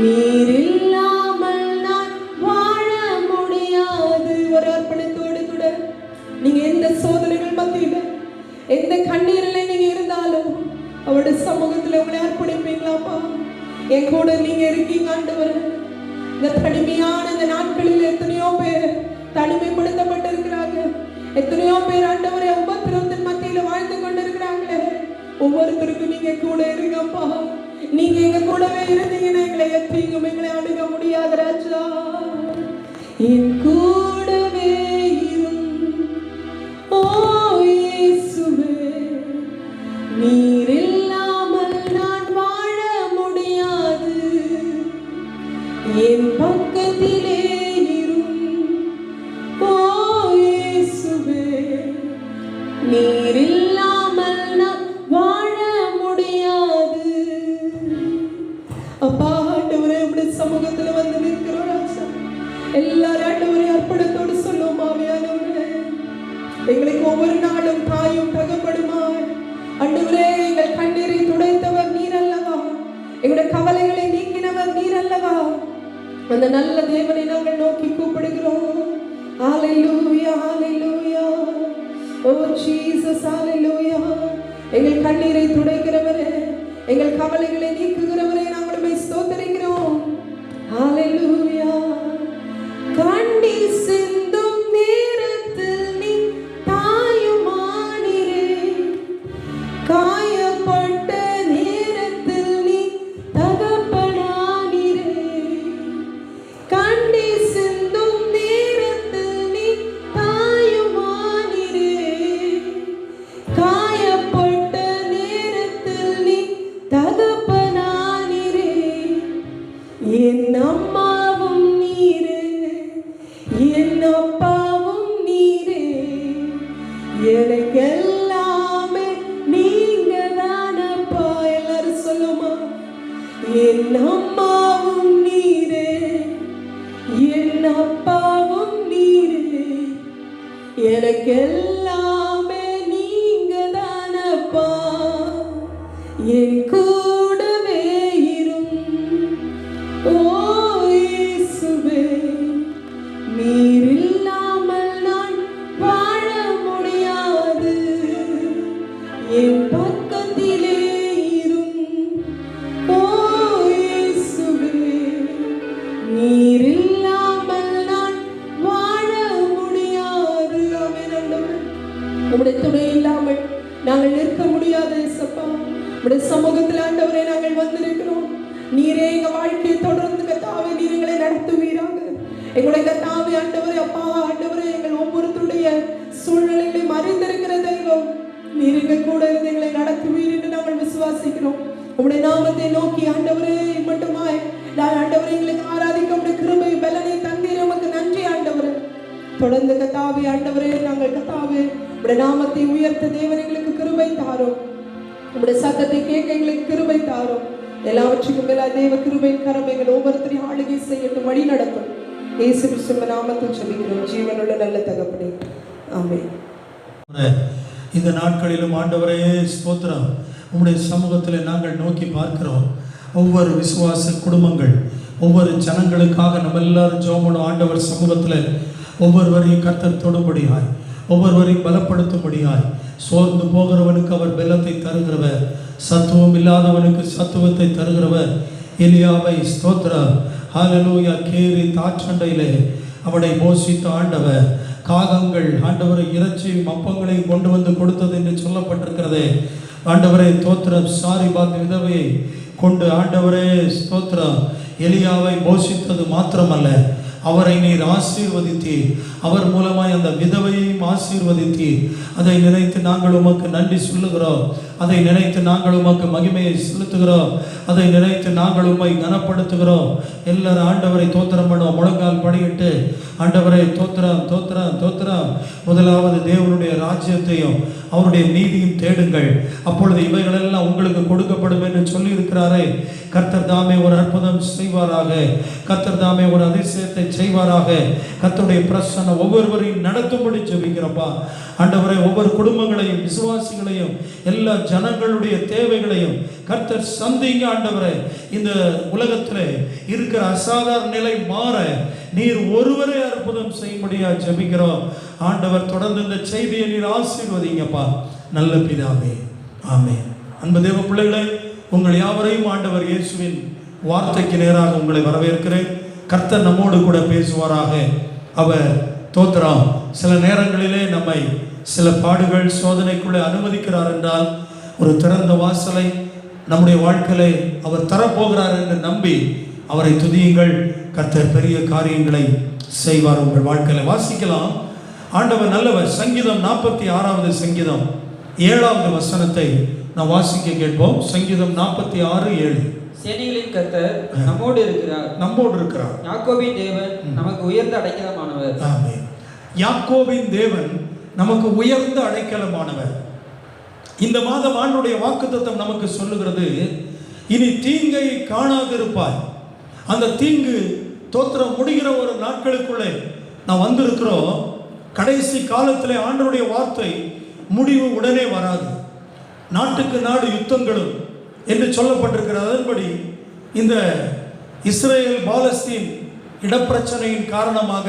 நீர் இல்லாமல் நான் வாழ முடியாது. ஒரு அர்ப்பணத்தோடு கூட நீங்க எந்த சோதனைகள் மத்தியில, எந்த கண்ணீரில் நீங்க இருந்தாலும் அவருடைய சமூகத்தில் உங்களை அர்ப்பணிப்பீங்களாப்பா? என் கூட நீங்க இருக்கீங்க ஆண்டவரே. இந்த தனிமையான இந்த நாட்களில் எத்தனையோ பேர் தனிமைப்படுத்தப்பட்டு இருக்கிறாங்க. எத்தனையோ பேர் ஆண்டவரே உபத்திரவத்தின் மத்தியில வாழ்ந்து கொண்டு இருக்கிறாங்களே. ஒவ்வொருத்தருக்கும் நீங்க கூட இருங்கப்பா. நீங்க எங்க கூடவே இருந்தீங்கன்னா எங்களை எத்தீங்கும் எங்களை அணுக முடியாத ராஜா. என் கூடவே இரும் ஓ இயேசுவே, நீர் இல்லாமல் நான் வாழ முடியாது. என் பக்கத்திலே இரும் ஓ இயேசுவே, நீர் இல்லாமல் நான் வாழ முடியாது. அப்பா ஆண்டவரே, உம்முடைய சமூகத்துல வந்து நிற்கிறோம் ராஜா. எல்லாரும் ஆண்டவரே அர்ப்பணத்தோடு சொல்லுவோம். ஆவியானவரே, எங்களுக்கு ஒவ்வொரு நாளும் தாயும் தகப்படுமாய் ஆண்டவரே, எங்கள் கண்ணீரை துடைத்தவர் நீர் அல்லவா? எங்களுடைய கவலைகளை நீக்கினவர் நீர் அல்லவா? அந்த நல்ல தேவனை நாங்கள் நோக்கி கூப்பிடுகிறோம். ஹalleluya ஹalleluya. ஓ ஜீசஸ் ஹalleluya. எங்கள் கண்ணீரை துடைக்கிறவரே, எங்கள் கவலைகளை நீக்குகிறவரே, நாங்கள் உம்மை ஸ்தோத்திரிக்கிறோம். ஹalleluya. கண்ணீர் சிந்தும் நேரத்தில் நீ தாயுமானீரே, காயப்பட்ட நேரத்தில் நீ தகப்பனானீரே. கண்ணீர் சிந்தும் நேரத்தில் நீ தாயுமானீரே, காயப்பட்ட நேரத்தில் நீ தகப்பனானீரே. என் அம்மாவும் நீரே, என் அப்பாவும் நீரே, எனக்கு எல்லாமே நீங்க தானப்பா. எல்லாரும் சொல்லுமா? என் அம்மாவும் நீரே, என் அப்பாவும் நீரே, எனக்கு எல்லாமே நீங்க தானப்பா. என் கூடவே இரும் ஓ இயேசுவே, நீர் இல்லாமல் நான் வாழ முடியாது. என் பக்கத்திலே இரும் ஓ இயேசுவே, நீர் இல்லாமல் நான் வாழ முடியாது. ஆமென் ஆண்டவரே, உம்முடைய துணை இல்லாமல் நாங்கள் நிற்க முடியாது இயேசப்பா. உம்முடைய சமூகத்தில் ஆண்டவரே நாங்கள் வந்திருக்கிறோம். நீரே எங்க வாழ்க்கையை தொடர்ந்து கர்த்தாவே நீர் எங்களை நடத்துவீராக. எங்களுடைய கர்த்தாவே ஆண்டவரே அப்பா ஆண்டவரே, எங்கள் ஒவ்வொருத்தருடைய சூழ்நிலைகளையும் அறிந்திருக்கிற தெய்வம், நீர் எங்க கூட இருந்து எங்களை நடத்துவீர் என்று நாங்கள் விசுவாசிக்கிறோம். உம்முடைய நாமத்தை நோக்கி ஆண்டவரே மட்டுமாய் நான் ஆண்டவரே எங்களுக்கு ஆராதிக்க உம்முடைய கிருபை பலனை தந்தீர். நமக்கு நன்றி ஆண்டவரே. தொடர்ந்து கர்த்தாவே ஆண்டவரே நாங்கள் கர்த்தாவே உம்முடைய நாமத்தை உயர்த்த தேவன் எங்களுக்கு கிருபை தாரும். உம்முடைய சத்தத்தை கேட்க எங்களுக்கு கிருபை தாரும். எல்லாவற்றுக்கும் மேல தேவ கிருபையின் கரம் எங்கள் ஒவ்வொருத்தரையும் ஆளுகை செய்யட்டும், வழி நடக்கும். இயேசு கிறிஸ்துவின் நாமத்தில் ஜெபிக்கிறோம் ஜீவனுள்ள நல்ல தகப்பனே, ஆமென். இந்த நாட்களிலும் ஆண்டவரே ஸ்தோத்திரம். உம்முடைய சமூகத்தில் நாங்கள் நோக்கி பார்க்கிறோம். ஒவ்வொரு விசுவாச குடும்பங்கள் ஒவ்வொரு ஜனங்களுக்காக நம்ம எல்லாரும் ஜெபம் பண்ணுவோம். ஆண்டவர் சமூகத்தில் ஒவ்வொருவரையும் கர்த்தர் தொடும்படியாய், ஒவ்வொருவரையும் பலப்படுத்தும்படியாய். சோர்ந்து போகிறவனுக்கு அவர் பலத்தை தருகிறவர், சத்துவம் இல்லாதவனுக்கு சத்துவத்தை தருகிறவர். எலியாவை ஸ்தோத்திரம், ஹல்லேலூயா. கேரி தாற்றண்டையிலே அவனை போஷித்த ஆண்டவர், காகங்கள் ஆண்டவரை இறைச்சியும் அப்பங்களையும் கொண்டு வந்து கொடுத்தது என்று சொல்லப்பட்டிருக்கிறதே. ஆண்டவரே தோத்திரம். சாரிபாத் விதவையை கொண்டு ஆண்டவரே ஸ்தோத்திரம் எலியாவை போஷித்தது மாத்திரமல்ல, அவரை நீர் ஆசீர்வதித்தீர். அவர் மூலமாய் அந்த விதவையையும் ஆசீர்வதித்தீர். அதை நினைத்து நாங்கள் உமக்கு நன்றி சொல்லுகிறோம். அதை நினைத்து நாங்கள் உமக்கு மகிமையை செலுத்துகிறோம். அதை நினைத்து நாங்கள் உம்மை கனப்படுத்துகிறோம். எல்லாரும் ஆண்டவரை தோத்திரம் பண்ணுவோம். முழங்கால் படியிட்டு ஆண்டவரை தோத்திரம் தோத்திரம் தோத்திரம். முதலாவது தேவனுடைய ராஜ்யத்தையும் அவருடைய நீதியும் தேடுங்கள், அப்பொழுது இவைகளெல்லாம் உங்களுக்கு கொடுக்கப்படும் என்று சொல்லி இருக்கிறாரே. கர்த்தர் தாமே ஒரு அற்புதம் செய்வாராக. கர்த்தர் தாமே ஒரு அதிசயத்தை செய்வாராக. கர்த்தருடைய பிரசன்னம் ஒவ்வொருவரையும் நடத்தும்படி ஜெபிக்கிறப்பா. ஆண்டவரை ஒவ்வொரு குடும்பங்களையும் விசுவாசிகளையும் எல்லா ஜனங்களுடைய தேவைகளையும் கர்த்தர் சந்திங்க. ஆண்டவரை இந்த உலகத்தில் இருக்கிற அசாதாரண நிலை மாற நீர் ஒருவரே அற்புதம் செய்யும்படியா ஜெபிக்கிறோம். ஆண்டவர் தொடர்ந்து இந்த செய்தியை நீர் ஆசீர்வதிங்கப்பா. நல்ல பிதாவே, ஆமென். அன்பு தேவ பிள்ளைகளை, உங்கள் யாவரையும் ஆண்டவர் இயேசுவின் வார்த்தைக்கு நேராக உங்களை வரவேற்கிறேன். கர்த்தர் நம்மோடு கூட பேசுவாராக. அவர் தோத்திரம். சில நேரங்களிலே நம்மை சில பாடுகள் சோதனைக்குள்ளே அனுமதிக்கிறார் என்றால் ஒரு திறந்த வாசலை நம்முடைய வாழ்க்கையிலே அவர் தரப்போகிறார் என்று நம்பி அவரை துதியுங்கள். கர்த்தர் பெரிய காரியங்களை செய்வார் உங்கள் வாழ்க்கையில. வாசிக்கலாம். ஆண்டவர் நல்லவர். சங்கீதம் 46வது சங்கீதம் 7வது வசனத்தை நான் வாசிக்க கேட்போம். சங்கீதம் 46:7. சேனைகளின் கர்த்தர் நம்மோடு இருக்கிறார். நம்மோடு இருக்கிறார். யாக்கோபின் தேவன் நமக்கு உயர்ந்த அடைக்கலமானவர். ஆமென். யாக்கோபின் தேவன் நமக்கு உயர்ந்த அடைக்கலமானவர். இந்த மாதம் ஆண்டுடைய வாக்குத்தத்தம் நமக்கு சொல்லுகிறது, இனி தீங்கை காணாதிருப்பாய். அந்த தீங்கு தோத்திரம் முடிகிற ஒரு நாட்களுக்குள்ளே நான் வந்திருக்கிறோம். கடைசி காலத்திலே ஆண்டவருடைய வார்த்தை முடிவு உடனே வராது. நாட்டுக்கு நாடு யுத்தங்களும் என்று சொல்லப்பட்டிருக்கிறது. அதன்படி இந்த இஸ்ரேல் பாலஸ்தீன் இடப்பிரச்சனையின் காரணமாக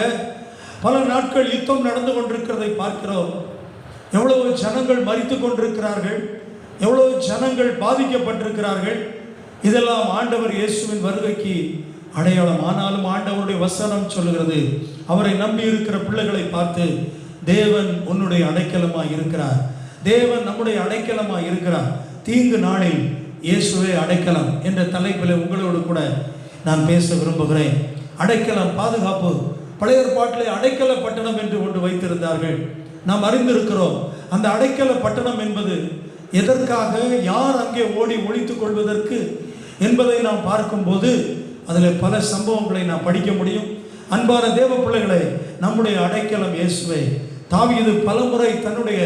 பல நாட்கள் யுத்தம் நடந்து கொண்டிருக்கிறதை பார்க்கிறோம். எவ்வளவு ஜனங்கள் மரித்து கொண்டிருக்கிறார்கள், எவ்வளவு ஜனங்கள் பாதிக்கப்பட்டிருக்கிறார்கள். இதெல்லாம் ஆண்டவர் இயேசுவின் வருகைக்கு அடையாளம். ஆனாலும் ஆண்டவருடைய வசனம் சொல்லுகிறது, அவரை நம்பி இருக்கிற பிள்ளைகளை பார்த்து, தேவன் உன்னுடைய அடைக்கலமாய் இருக்கிறார். தேவன் நம்முடைய அடைக்கலமாய் இருக்கிறார். தீங்கு நாளில் இயேசுவே அடைக்கலம் என்ற தலைப்பில் உங்களோடு கூட நான் பேச விரும்புகிறேன். அடைக்கலம், பாதுகாப்பு. பழைய ஏற்பாட்டிலே அடைக்கல பட்டணம் என்று ஒன்று வைத்திருந்தார்கள். நாம் அறிந்திருக்கிறோம். அந்த அடைக்கல பட்டணம் என்பது எதற்காக, யார் அங்கே ஓடி ஒளித்துக் கொள்வதற்கு என்பதை நாம் பார்க்கும்போது அதில் பல சம்பவங்களை நாம் படிக்க முடியும். அன்பான தேவ பிள்ளைகளை, நம்முடைய அடைக்கலம் இயேசுவே. தாவீது பலமுறை தன்னுடைய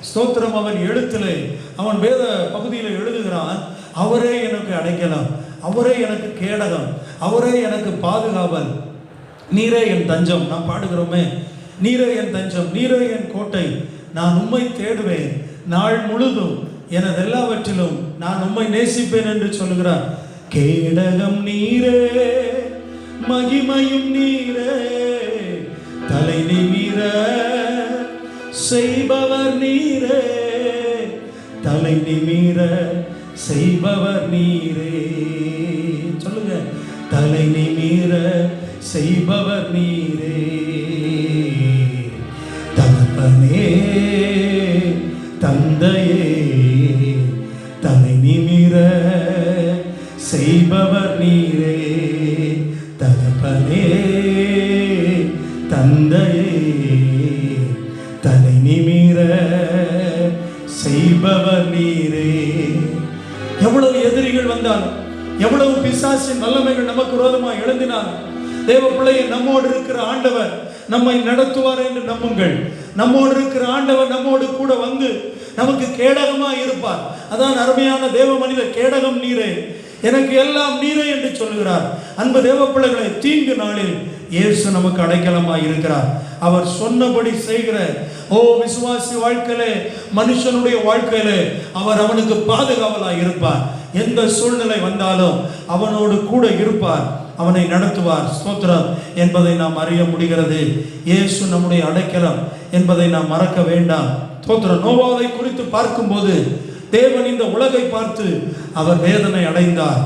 ஸ்தோத்திரம் அவன் எழுத்திலே, அவன் வேத பகுதியில் எழுதுகிறான், அவரே எனக்கு அடைக்கலம், அவரே எனக்கு கேடகம், அவரே எனக்கு பாதுகாவல், நீரே என் தஞ்சம். நாம் பாடுகிறோமே, நீரே என் தஞ்சம், நீரே என் கோட்டை, நான் உம்மை தேடுவேன், நாள் முழுதும் எனது எல்லாவற்றிலும் நான் உம்மை நேசிப்பேன் என்று சொல்லுகிறார். கேடகம் நீரே, மகிமையும் நீரே, தலை நிமிர செய்பவர் நீரே, தலை நிமிர செய்பவர் நீரே. சொல்லுங்க, தலை நிமிர செய்பவர் நீரே. தகப்பனே, தந்தையே, தலை நிமிர செய்பவர் நீரே. தகப்பனே, தந்தையே, தலை நிமிர செய்பவர் நீரே. எவ்வளவு எதிரிகள் வந்தாலும், எவ்வளவு பிசாசின் வல்லமைகள் நமக்கு விரோதமாக எழுந்தினாலும், தேவ பிள்ளையை நம்மோடு இருக்கிற ஆண்டவர் நம்மை நடத்துவார் என்று நம்புங்கள். நம்மோடு இருக்கிற ஆண்டவர் நம்மோடு கூட வந்து நமக்கு கேடகமாக இருப்பார். அதான் அருமையான தேவ மனிதர், கேடகம் நீரே, எனக்கு எல்லாம் நீரே என்று சொல்லுகிறார். அன்பு தேவ பிள்ளைகளை, தீங்கு நாளில் இயேசு நமக்கு அடைக்கலமாக இருக்கிறார். அவர் சொன்னபடி செய்கிற விசுவாசி வாழ்க்கையிலே, மனுஷனுடைய வாழ்க்கையிலே அவர் அவனுக்கு பாதுகாவலாக இருப்பார். எந்த சூழ்நிலை வந்தாலும் அவனோடு கூட இருப்பார். அவனை நடத்துவார். ஸ்தோத்திரம் என்பதை நாம் அறிய முடிகிறது. இயேசு நம்முடைய அடைக்கலம் என்பதை நாம் மறக்க வேண்டாம். ஸ்தோத்திரம். நோவாவை குறித்து பார்க்கும்போது தேவன் இந்த உலகை பார்த்து அவர் வேதனை அடைந்தார்.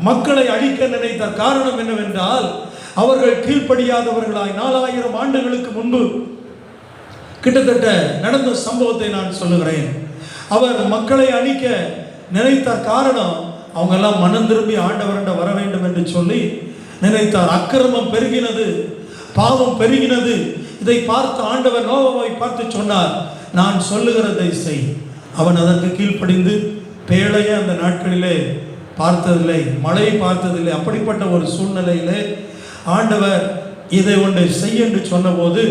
மக்களை அழிக்க நினைத்த காரணம் என்னவென்றால், அவர்கள் கீழ்ப்படியாதவர்களாய் 4000 ஆண்டுகளுக்கு முன்பு கிட்டத்தட்ட நடந்த சம்பவத்தை நான் சொல்லுகிறேன். அவர் மக்களை அழிக்க நினைத்த காரணம், அவங்க எல்லாம் மனம் திரும்பி ஆண்டவரிடம் வர வேண்டும் என்று சொல்லி நினைத்தார். அக்கிரமம் பெருகினது, பாவம் பெருகினது. இதை பார்த்து ஆண்டவர் நோவாவை பார்த்து சொன்னார், நான் சொல்லுகிறதை செய். அவன் அதற்கு கீழ்ப்படிந்து பேழையை அந்த நாட்களிலே பார்த்ததில்லை, மழையை பார்த்ததில்லை. அப்படிப்பட்ட ஒரு சூழ்நிலையிலே ஆண்டவர் இதை ஒன்றை செய் என்று சொன்னபோது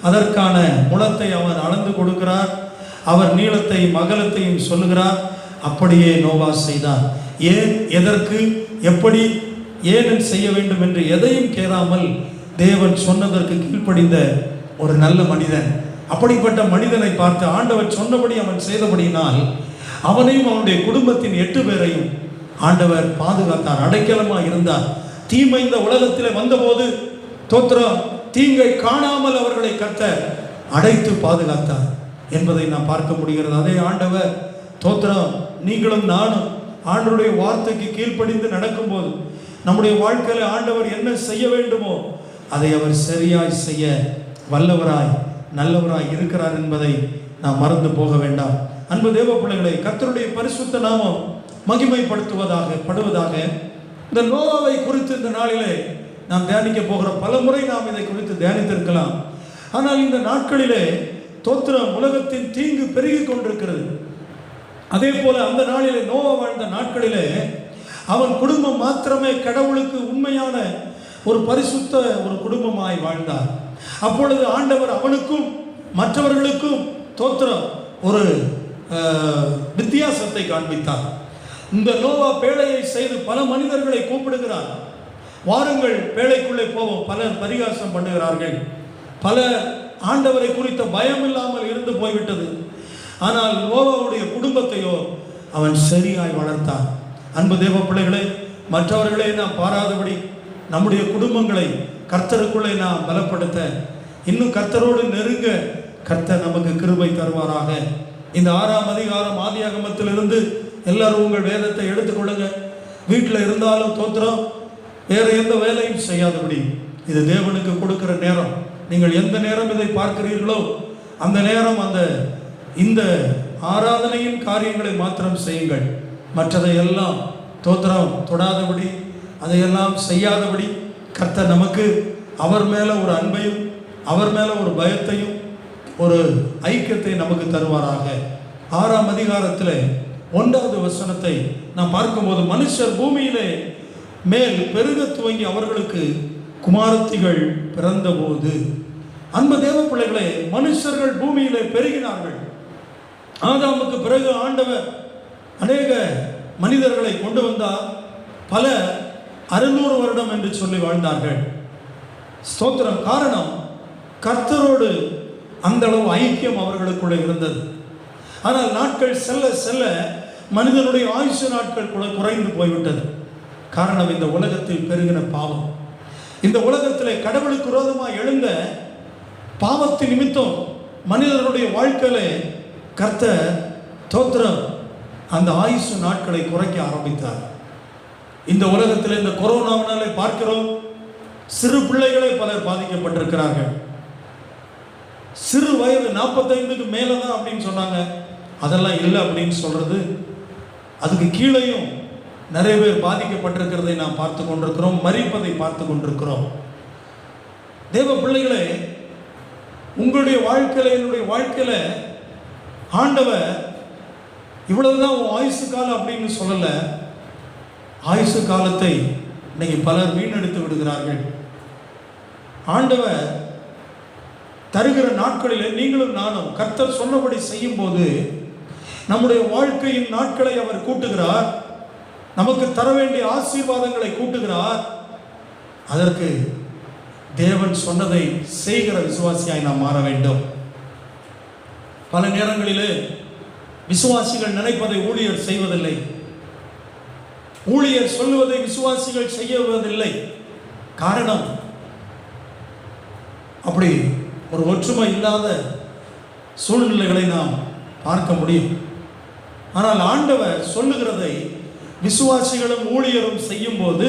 அதற்கான முளத்தை அவர் அளந்து கொடுக்கிறார். அவர் நீளத்தையும் அகலத்தையும் சொல்லுகிறார். அப்படியே நோவா செய்தார். ஏன், எதற்கு, எப்படி, ஏன் செய்ய வேண்டும் என்று எதையும் கேளாமல் தேவன் சொன்னதற்கு கீழ்ப்படிந்த ஒரு நல்ல மனிதன். அப்படிப்பட்ட மனிதனை பார்த்து ஆண்டவர் சொன்னபடி அவன் செய்தபடியினால் அவனையும் அவனுடைய குடும்பத்தின் 8 பேரையும் ஆண்டவர் பாதுகாத்தார், அடைக்கலமாக இருந்தார். தீமை இந்த உலகத்திலே வந்தபோது தோத்திரம் தீங்கை காணாமல் அவர்களை கர்த்தர் அடைத்து பாதுகாத்தார் என்பதை நாம் பார்க்க முடிகிறது. அதே ஆண்டவர் தோத்திரம் நீங்களும் நானும் ஆண்டவருடைய வார்த்தைக்கு கீழ்ப்படிந்து நடக்கும்போது நம்முடைய வாழ்க்கையில் ஆண்டவர் என்ன செய்ய வேண்டுமோ அதை அவர் சரியாய் செய்ய வல்லவராய் நல்லவராய் இருக்கிறார் என்பதை நாம் மறந்து போக வேண்டாம். அன்பு தேவ பிள்ளைகளை, கர்த்தருடைய பரிசுத்த நாமம் மகிமைப்படுத்துவதாக இந்த நோவாவை குறித்து இந்த நாளிலே நாம் தியானிக்க போகிற பல முறை நாம் இதை குறித்து தியானித்திருக்கலாம். ஆனால் இந்த நாட்களிலே தோத்திரம் உலகத்தின் தீங்கு பெருகி கொண்டிருக்கிறது. அதே போல அந்த நாளிலே நோவா வாழ்ந்த நாட்களிலே அவன் குடும்பம் மாத்திரமே கடவுளுக்கு உண்மையான ஒரு பரிசுத்த ஒரு குடும்பமாய் வாழ்ந்தார். அப்பொழுது ஆண்டவர் அவனுக்கும் மற்றவர்களுக்கும் தோத்திரம் ஒரு வித்தியாசத்தை காண்பித்தார். இந்த நோவா பேழையை செய்து பல மனிதர்களை கூப்பிடுகிறார். வாருங்கள் பேழைக்குள்ளே போவோம். பலர் பரிகாசம் பண்ணுகிறார்கள். பல ஆண்டவரை குறித்த பயம் இல்லாமல் இருந்து போய்விட்டது. ஆனால் நோவாவுடைய குடும்பத்தையோ அவன் சரியாய் வளர்த்தான். அன்பு தேவ பிள்ளைகளை, மற்றவர்களை நாம் பாராதபடி நம்முடைய குடும்பங்களை கர்த்தருக்குள்ளே நாம் பலப்படுத்த, இன்னும் கர்த்தரோடு நெருங்க கர்த்தர் நமக்கு கிருபை தருவாராக. இந்த 6ஆம் அதிகாரம் ஆதியாகமத்திலிருந்து எல்லாரும் உங்கள் வேதத்தை எடுத்துக்கொள்ளுங்க. வீட்டில் இருந்தாலும் தோத்திரம் வேறு எந்த வேலையும் செய்யாதபடி, இது தேவனுக்கு கொடுக்கிற நேரம். நீங்கள் எந்த நேரம் இதை பார்க்கிறீர்களோ அந்த நேரம் இந்த ஆராதனையின் காரியங்களை மாத்திரம் செய்யுங்கள். மற்றதை எல்லாம் தோத்திரம் தொடாதபடி, அதையெல்லாம் செய்யாதபடி கர்த்தர் நமக்கு அவர் மேலே ஒரு அன்பையும் அவர் மேலே ஒரு பயத்தையும் ஒரு ஐக்கியத்தை நமக்கு தருவாராக. 6ஆம் அதிகாரத்தில் 1வது வசனத்தை நாம் பார்க்கும்போது, மனுஷர் பூமியிலே மேல் பெருக துவங்கி அவர்களுக்கு குமாரத்திகள் பிறந்தபோது. அன்பு தேவ பிள்ளைகளே, மனுஷர்கள் பூமியிலே பெருகினார்கள். ஆதாமுக்கு பிறகு ஆண்டவர் அநேக மனிதர்களை கொண்டு வந்தார். பல 600 வருடம் என்று சொல்லி வாழ்ந்தார்கள். ஸ்தோத்திரம். காரணம், கர்த்தரோடு அந்த அளவு ஐக்கியம் அவர்களுக்குள்ளே இருந்தது. ஆனால் நாட்கள் செல்ல செல்ல மனிதனுடைய ஆயுசு நாட்கள் கூட குறைந்து போய்விட்டது. காரணம், இந்த உலகத்தில் பெருகின பாவம். இந்த உலகத்தில் கடவுளுக்கு விரோதமாக எழுந்த பாவத்தின் நிமித்தம் மனிதனுடைய வாழ்க்கையில கர்த்தர் தோத்திரம் அந்த ஆயுசு நாட்களை குறைக்க ஆரம்பித்தார். இந்த உலகத்தில் இந்த கொரோனாவினாலே பார்க்கிறோம், சிறு பிள்ளைகளே பலர் பாதிக்கப்பட்டிருக்கிறார்கள். சிறு வயது 45க்கு மேலே தான் அப்படின்னு சொன்னாங்க. அதெல்லாம் இல்லை அப்படின்னு சொல்றது, அதுக்கு கீழேயும் நிறைய பேர் பாதிக்கப்பட்டிருக்கிறதை நாம் பார்த்து கொண்டிருக்கிறோம், மரிப்பதை பார்த்து கொண்டிருக்கிறோம். தேவ பிள்ளைகளே, உங்களுடைய வாழ்க்கையில என்னுடைய வாழ்க்கையில ஆண்டவர் இவ்வளவுதான் உன் ஆயுசு காலம் அப்படின்னு சொல்லலை. ஆயுசு காலத்தை இன்னைக்கு பலர் வீணெடுத்து விடுகிறார்கள். ஆண்டவர் தருகிற நாட்களிலே நீங்களும் நானும் கர்த்தர் சொன்னபடி செய்யும் போது நம்முடைய வாழ்க்கையின் நாட்களை அவர் கூட்டுகிறார். நமக்கு தர வேண்டிய ஆசீர்வாதங்களை கூட்டுகிறார். அதற்கு தேவன் சொன்னதை செய்கிற விசுவாசியாய் நாம் மாற வேண்டும். பல நேரங்களிலே விசுவாசிகள் நினைப்பதை ஊழியர் செய்வதில்லை, ஊழியர் சொல்லுவதை விசுவாசிகள் செய்வதில்லை. காரணம் அப்படி ஒரு ஒற்றுமை இல்லாத சூழ்நிலைகளை நாம் பார்க்க முடியும். ஆனால் ஆண்டவர் சொல்லுகிறதை விசுவாசிகளும் ஊழியரும் செய்யும் போது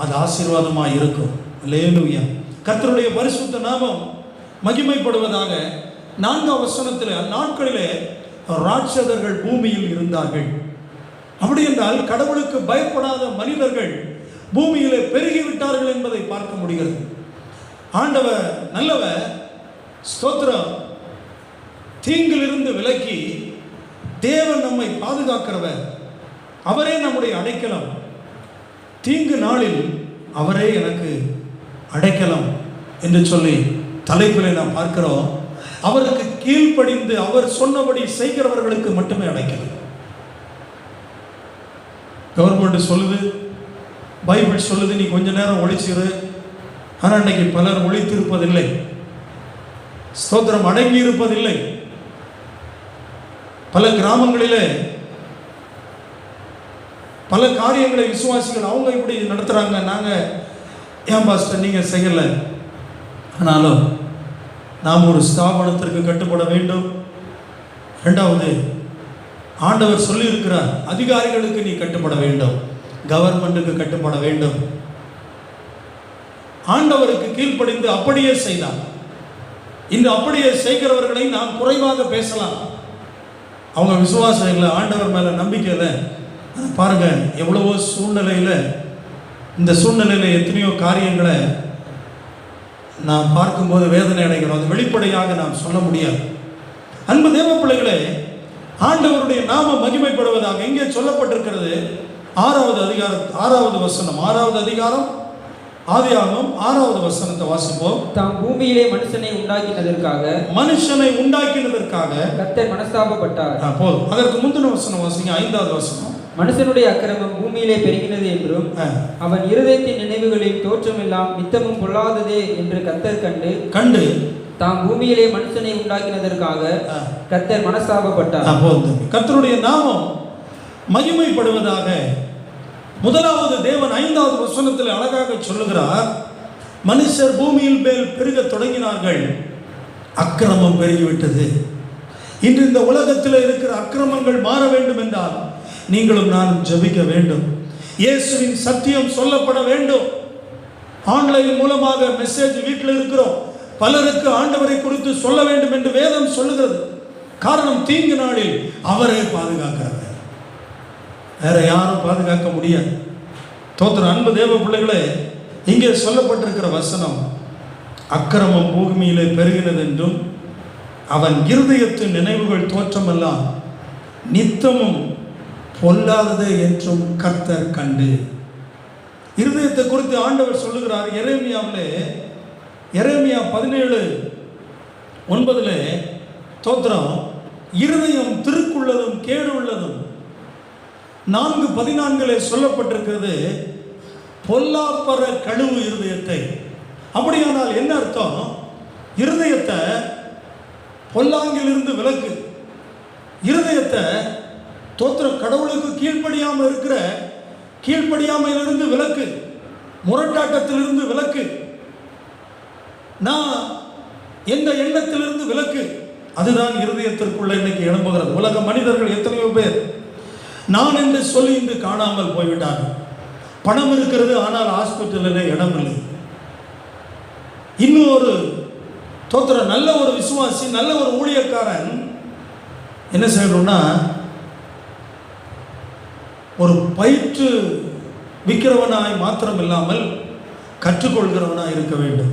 அது ஆசீர்வாதமாக இருக்கும். அல்லேலூயா. கர்த்தருடைய பரிசுத்த நாமம் மகிமைப்படுவதாக. 4ஆம் வசனத்தில், அந்நாட்களிலே ராட்சதர்கள் பூமியில் இருந்தார்கள். அப்படி என்றால் கடவுளுக்கு பயப்படாத மனிதர்கள் பூமியிலே பெருகிவிட்டார்கள் என்பதை பார்க்க முடிகிறது. ஆண்டவர் நல்லவர், ஸ்தோத்திரம். தீங்கிலிருந்து விலக்கி தேவன் நம்மை பாதுகாக்கிறவர். அவரே நம்முடைய அடைக்கலம். தீங்கு நாளில் அவரே எனக்கு அடைக்கலம் என்று சொல்லி தலைப்பில் நாம் பார்க்கிறோம். அவருக்கு கீழ்ப்படிந்து அவர் சொன்னபடி செய்கிறவர்களுக்கு மட்டுமே அடைக்கலம். கவர்மெண்ட் சொல்லுது, பைபிள் சொல்லுது, நீ கொஞ்ச நேரம் ஒழிச்சிரு. ஆனால் இன்னைக்கு பலர் ஒழித்திருப்பதில்லை. ஸ்தோத்திரம், அடங்கி இருப்பதில்லை. பல கிராமங்களிலே பல காரியங்களை விசுவாசிகள் அவங்க இப்படி நடத்துகிறாங்க. நாங்கள் ஏன் பாஸ்டர் நீங்கள் செய்யலை? ஆனாலும் நாம் ஒரு ஸ்தாபனத்திற்கு கட்டுப்பட வேண்டும். ரெண்டாவது, ஆண்டவர் சொல்லியிருக்கிறார், அதிகாரிகளுக்கு நீ கட்டுப்பட வேண்டும், கவர்மெண்ட்டுக்கு கட்டுப்பட வேண்டும். ஆண்டவருக்கு கீழ்ப்படிந்து அப்படியே செய்தார். இன்று அப்படியே செய்கிறவர்களை நாம் குறைவாக பேசலாம். அவங்க விசுவாசம் இல்லை, ஆண்டவர் மேலே நம்பிக்கை இல்லை. பாருங்க, எவ்வளவோ சூழ்நிலையில், இந்த சூழ்நிலையில் எத்தனையோ காரியங்களை நாம் பார்க்கும்போது வேதனை அடைகிறோம். அது வெளிப்படையாக நாம் சொல்ல முடியாது. அன்பு தேவ பிள்ளைகளே, ஆண்டவருடைய நாம மகிமைப்படுவதாக இங்கே சொல்லப்பட்டிருக்கிறது. 6வது வசனம், 6வது அதிகாரம், ஆதியாகமம் 6வது வசனத்தை வாசிப்போம். தாம் பூமியிலே மனுஷனை உண்டாக்கினதற்காக கர்த்தர் மனஸ்தாபப்பட்டார். போதும். அதற்கு முந்தின வசனம் வாசிங்க, 5வது வசனம். மனுஷனுடைய அக்கிரமம் பூமியிலே பெருகினது என்றும் அவன் இருதயத்தின் நினைவுகளில் தோற்றமெல்லாம் நித்தமும் பொல்லாததே என்று கர்த்தர் கண்டு தாம் பூமியிலே மனுஷனை உண்டாக்கினதற்காக கர்த்தர் மனஸ்தாபப்பட்டார். கர்த்தருடைய நாமம் மகிமைப்படுவதாக. முதலாவது தேவன் 5வது வசனத்தில் அழகாக சொல்லுகிறார், மனுஷர் பூமியில் மேல் பெருக தொடங்கினார்கள், அக்கிரமம் பெருகிவிட்டது. இன்று இந்த உலகத்தில் இருக்கிற அக்கிரமங்கள் மாற வேண்டும் என்றால் நீங்களும் நானும் ஜெபிக்க வேண்டும். இயேசுவின் சத்தியம் சொல்லப்பட வேண்டும். ஆன்லைன் மூலமாக மெசேஜ் வீட்டில் இருக்கிறோம், பலருக்கு ஆண்டவரை குறித்து சொல்ல வேண்டும் என்று வேதம் சொல்லுகிறது. காரணம், தீங்கு நாளில் அவரே பாதுகாக்கிறார், வேற யாரும் பாதுகாக்க முடியாது. தோத்திரம். அன்பு தேவ பிள்ளைகளே, இங்கே சொல்லப்பட்டிருக்கிற வசனம், அக்கிரமம் பூமியிலே பெருகினது என்றும் அவன் இருதயத்தின் நினைவுகள் தோற்றமெல்லாம் நித்தமும் பொல்லாததே என்றும் கர்த்தர் கண்டு. இருதயத்தை குறித்து ஆண்டவர் சொல்லுகிறார். எரேமியா 17:9 தோத்திரம், இருதயம் திருக்குள்ளதும் கேடு உள்ளதும். 4:14 சொல்லப்பட்டிருக்கிறது, பொல்லாப்பற கழுவு இருதயத்தை. அப்படியானால் என்ன அர்த்தம்? இருதயத்தை பொல்லாங்கிலிருந்து விலக்கு. இருதயத்தை தோத்திரம் கடவுளுக்கு கீழ்ப்படியாமையிலிருந்து விலக்கு, முரட்டாட்டத்திலிருந்து விலக்கு, நான் எந்த எண்ணத்திலிருந்து விலக்கு. அதுதான் இருதயத்திற்குள்ள இன்னைக்கு எழும்புகிறது. உலக மனிதர்கள் எத்தனையோ பேர் நான் என்று சொல்லி இன்று காணாமல் போய்விட்டார்கள். பணம் இருக்கிறது, ஆனால் ஹாஸ்பிட்டலில் இடம் இல்லை. இன்னும் ஒரு தோத்திரம், நல்ல ஒரு விசுவாசி, நல்ல ஒரு ஊழியக்காரன் என்ன செய்யணும்னா, ஒரு பயிற்று விற்கிறவனாய் மாத்திரம் இல்லாமல் கற்றுக்கொள்கிறவனாய் இருக்க வேண்டும்.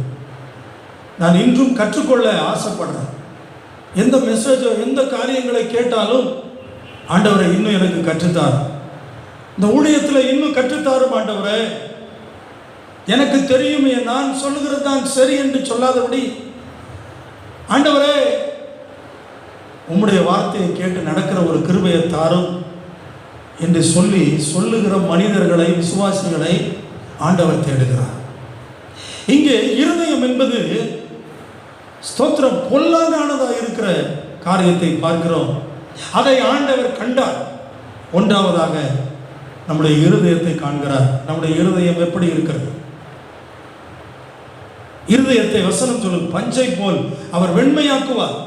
நான் இன்றும் கற்றுக்கொள்ள ஆசைப்படுறேன். எந்த மெசேஜோ எந்த காரியங்களை கேட்டாலும் ஆண்டவரை இன்னும் எனக்கு கற்றுத்தார், இந்த ஊழியத்தில் இன்னும் கற்றுத்தாரும் ஆண்டவரே, எனக்கு தெரியும், நான் சொல்லுகிறது தான் சரி என்று சொல்லாதபடி ஆண்டவரே உம்முடைய வார்த்தையை கேட்டு நடக்கிற ஒரு கிருபையை தாரும் என்று சொல்லுகிற மனிதர்களை, விசுவாசிகளை ஆண்டவர் தேடுகிறார். இங்கே இருதயம் என்பது ஸ்தோத்திரம் பொல்லாதானதாக இருக்கிற காரியத்தை பார்க்கிறோம். அதை ஆண்டவர் கண்டார். ஒன்றாவதாக நம்முடைய இருதயத்தை காண்கிறார். நம்முடைய இருதயம் எப்படி இருக்கிறது? இருதயத்தை வசனம் சொல்லும் பஞ்சை போல் அவர் வெண்மையாக்குவார்.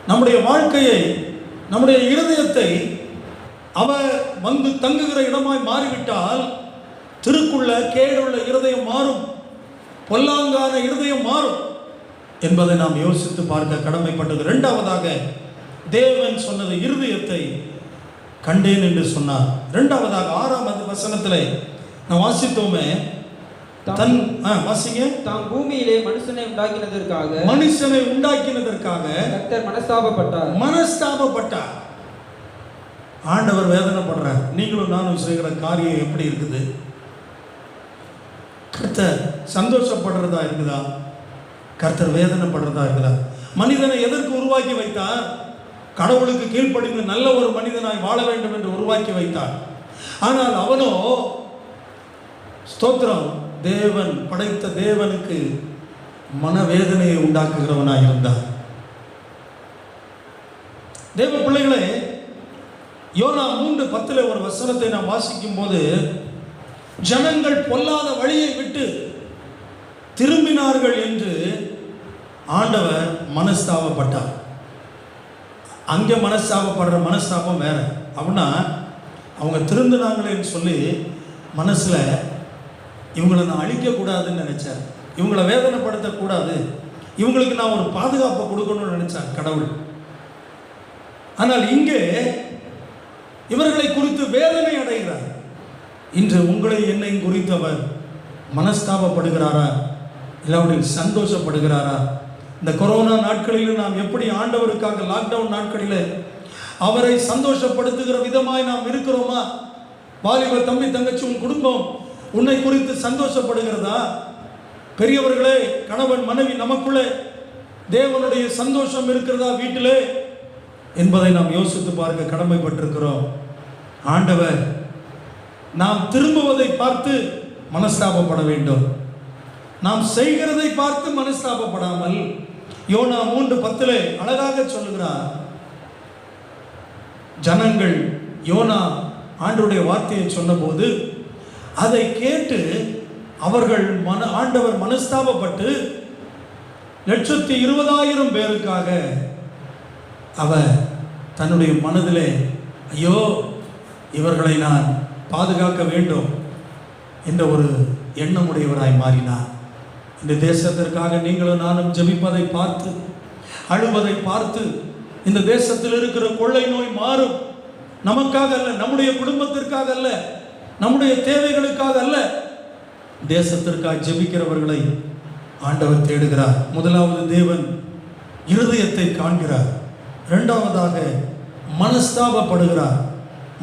நம்முடைய வாழ்க்கையை, நம்முடைய இருதயத்தை அவர் வந்து தங்குகிற இடமாய் மாறிவிட்டால் திருக்குள்ள கேடுள்ள இருதயம் மாறும், பொல்லாங்கான இருதயம் மாறும் என்பதை நாம் யோசித்து பார்க்க கடமைப்பட்டது. இரண்டாவதாக தேவன் சொன்னது இருதயத்தை கண்டேன் என்று சொன்னார். இரண்டாவதாக 6ஆம் வசனத்திலே நான் வாசித்தோமே, தாம் பூமியிலே மனுஷனை உண்டாக்கினதற்காக கர்த்தர் மனஸ்தாபப்பட்டார். ஆண்டவர் வேதனைப்படுறார். நீங்களும் நானும் செய்கிற காரியம் எப்படி இருக்குது? கர்த்தர் சந்தோஷப்படுறதா இருக்குதா? கர்த்தர் வேதனைப்படுறதா இருக்குதா? மனிதனை எதற்கு உருவாக்கி வைத்தார்? கடவுளுக்கு கீழ்ப்படிந்து நல்ல ஒரு மனிதனாய் வாழ வேண்டும் என்று உருவாக்கி வைத்தார். ஆனால் அவனோ ஸ்தோத்திரம், தேவன் படைத்த தேவனுக்கு மனவேதனையை உண்டாக்குகிறவனாய் இருந்தார். தேவ பிள்ளைகளே, யோனா 3:10 ஒரு வசனத்தை நாம் வாசிக்கும் போது, ஜனங்கள் பொல்லாத வழியை விட்டு திரும்பினார்கள் என்று ஆண்டவர் மனஸ்தாபப்பட்டார். அங்கே மனஸ்தாபப்படுற மனஸ்தாபம் வேற. அப்படின்னா அவங்க திருந்தினாங்களேன்னு சொல்லி மனசில் இவங்களை நான் அழிக்கக்கூடாதுன்னு நினைச்சார், இவங்களை வேதனைப்படுத்தக்கூடாது, இவங்களுக்கு நான் ஒரு பாதுகாப்பை கொடுக்கணும்னு நினைச்சார் கடவுள். ஆனால் இங்கே இவர்களை குறித்து வேதனை அடைகிறார். இன்று உங்களை என்னையும் குறித்து அவர் மனஸ்தாபப்படுகிறாரா, இல்லாவிடில் சந்தோஷப்படுகிறாரா? இந்த கொரோனா நாட்களில் நாம் எப்படி ஆண்டவருக்காக லாக்டவுன் நாட்களில் அவரை சந்தோஷப்படுத்துகிற விதமாய் நாம் இருக்கிறோமா? வாலிப தம்பி தங்கச்சி, உன் குடும்பம் உன்னை குறித்து சந்தோஷப்படுகிறதா? பெரியவர்களே, கணவன் மனைவி, நமக்குள்ளே தேவனுடைய சந்தோஷம் இருக்கிறதா வீட்டிலே என்பதை நாம் யோசித்து பார்க்க கடமைப்பட்டிருக்கிறோம். ஆண்டவர் நாம் திரும்புவதை பார்த்து மனஸ்தாபப்பட வேண்டும், நாம் செய்கிறதை பார்த்து மனஸ்தாபப்படாமல். யோனா 3:10 அழகாக சொல்லுகிறார், ஜனங்கள் யோனா ஆண்டவருடைய வார்த்தையை சொன்னபோது அதை கேட்டு அவர்கள் ஆண்டவர் மனஸ்தாபப்பட்டு 120,000 பேருக்காக அவர் தன்னுடைய மனதிலே, ஐயோ இவர்களை நான் பாதுகாக்க வேண்டும் என்ற ஒரு எண்ணமுடையவராய் மாறினார். இந்த தேசத்திற்காக நீங்களும் நானும் ஜெபிப்பதை பார்த்து, அழுவதை பார்த்து, இந்த தேசத்தில் இருக்கிற கொள்ளை நோய் மாறும். நமக்காக அல்ல, நம்முடைய குடும்பத்திற்காக அல்ல, நம்முடைய தேவைகளுக்காக அல்ல, தேசத்திற்காக ஜெபிக்கிறவர்களை ஆண்டவர் தேடுகிறார். முதலாவது தேவன் இருதயத்தை காண்கிறார், இரண்டாவதாக மனஸ்தாபப்படுகிறார்,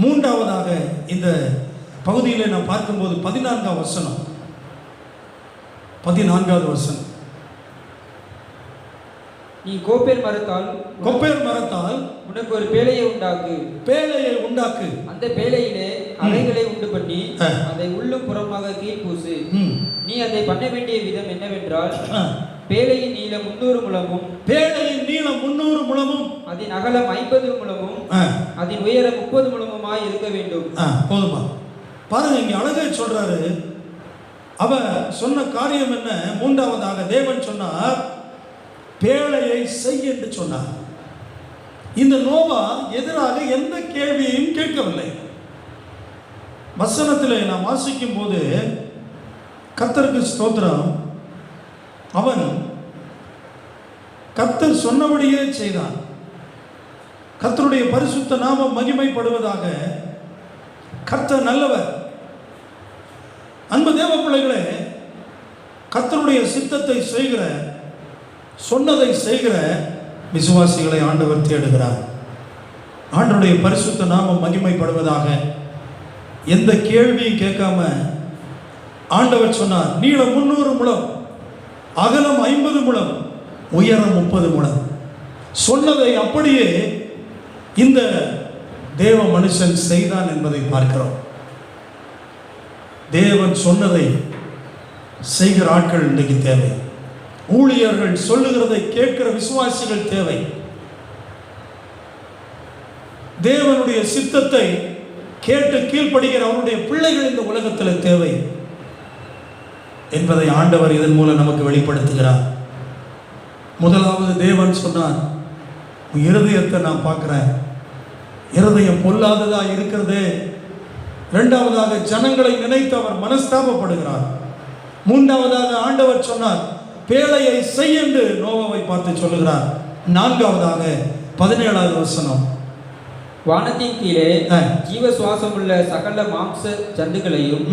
மூன்றாவதாக இந்த பகுதியில் நாம் பார்க்கும்போது 14ஆம் வசனம், 14வது வசனம், நீ கோப்பேர் மரத்தால் உனக்கு ஒரு பேழையை உண்டாக்கு, அந்த பேழையிலே அறைகளை உண்டு பண்ணி அதை உள்ளும் புறமாக கீழ்பூசு. நீ அதை பண்ண வேண்டிய விதம் என்னவென்றால், பேழையின் நீளம் 300 முழமும் அதன் அகலம் 50 முழமும் அதன் உயரம் 30 முழமுமாய் இருக்க வேண்டும். போதுமா? பாருங்க, இங்க அழகா சொல்றாரு. அவ சொன்ன காரியம் என்ன? மூன்றாவதாக தேவன் சொன்னார், பேழையை செய் என்று சொன்னார். இந்த நோவா எதிராக எந்த கேள்வியையும் கேட்கவில்லை. வசனத்தில் நாம் வாசிக்கும் போது கர்த்தருக்கு ஸ்தோத்திரம், அவன் கர்த்தர் சொன்னபடியே செய்தான். கர்த்தருடைய பரிசுத்த நாமம் மகிமைப்படுவதாக. கர்த்தர் நல்லவர். அன்பு தேவ பிள்ளைகளே, கர்த்தருடைய சித்தத்தை செய்கிற, சொன்னதை செய்கிற விசுவாசிகளை ஆண்டவர் தேடுகிறார். ஆண்டவருடைய பரிசுத்த நாமம் மகிமைப்படுவதாக. எந்த கேள்வியும் கேட்காம ஆண்டவர் சொன்னார், நீளம் 300 முழம், அகலம் 50 முழம், உயரம் 30 முழம். சொன்னதை அப்படியே இந்த தேவ மனுஷன் செய்தான் என்பதை பார்க்கிறோம். தேவன் சொன்னதை செய்கிற ஆட்கள் இன்றைக்கு தேவை. ஊழியர்கள் சொல்லுகிறதை கேட்கிற விசுவாசிகள் தேவை. தேவனுடைய சித்தத்தை கேட்டு கீழ்ப்படுகிற அவருடைய பிள்ளைகள் இந்த உலகத்தில் தேவை. என்பதை ஆண்டவர் இதன் மூலம் நமக்கு வெளிப்படுத்துகிறார். முதலாவது தேவன் சொன்னார், இருதயத்தை நான் பார்க்கிறேன், இருதயம் பொல்லாததா இருக்கிறதே. இரண்டாவதாக ஜனங்களை நினைத்து அவர் மனஸ்தாபப்படுகிறார். மூன்றாவதாக ஆண்டவர் சொன்னார், பேழையை செய் என்று நோவாவை பார்த்து சொல்லுகிறார். நான்காவதாக 17வது வசனம், வானத்தின் கீழே ஜீவ சுவாசம் உள்ள சகல மாம்ச ஜந்துக்களையும்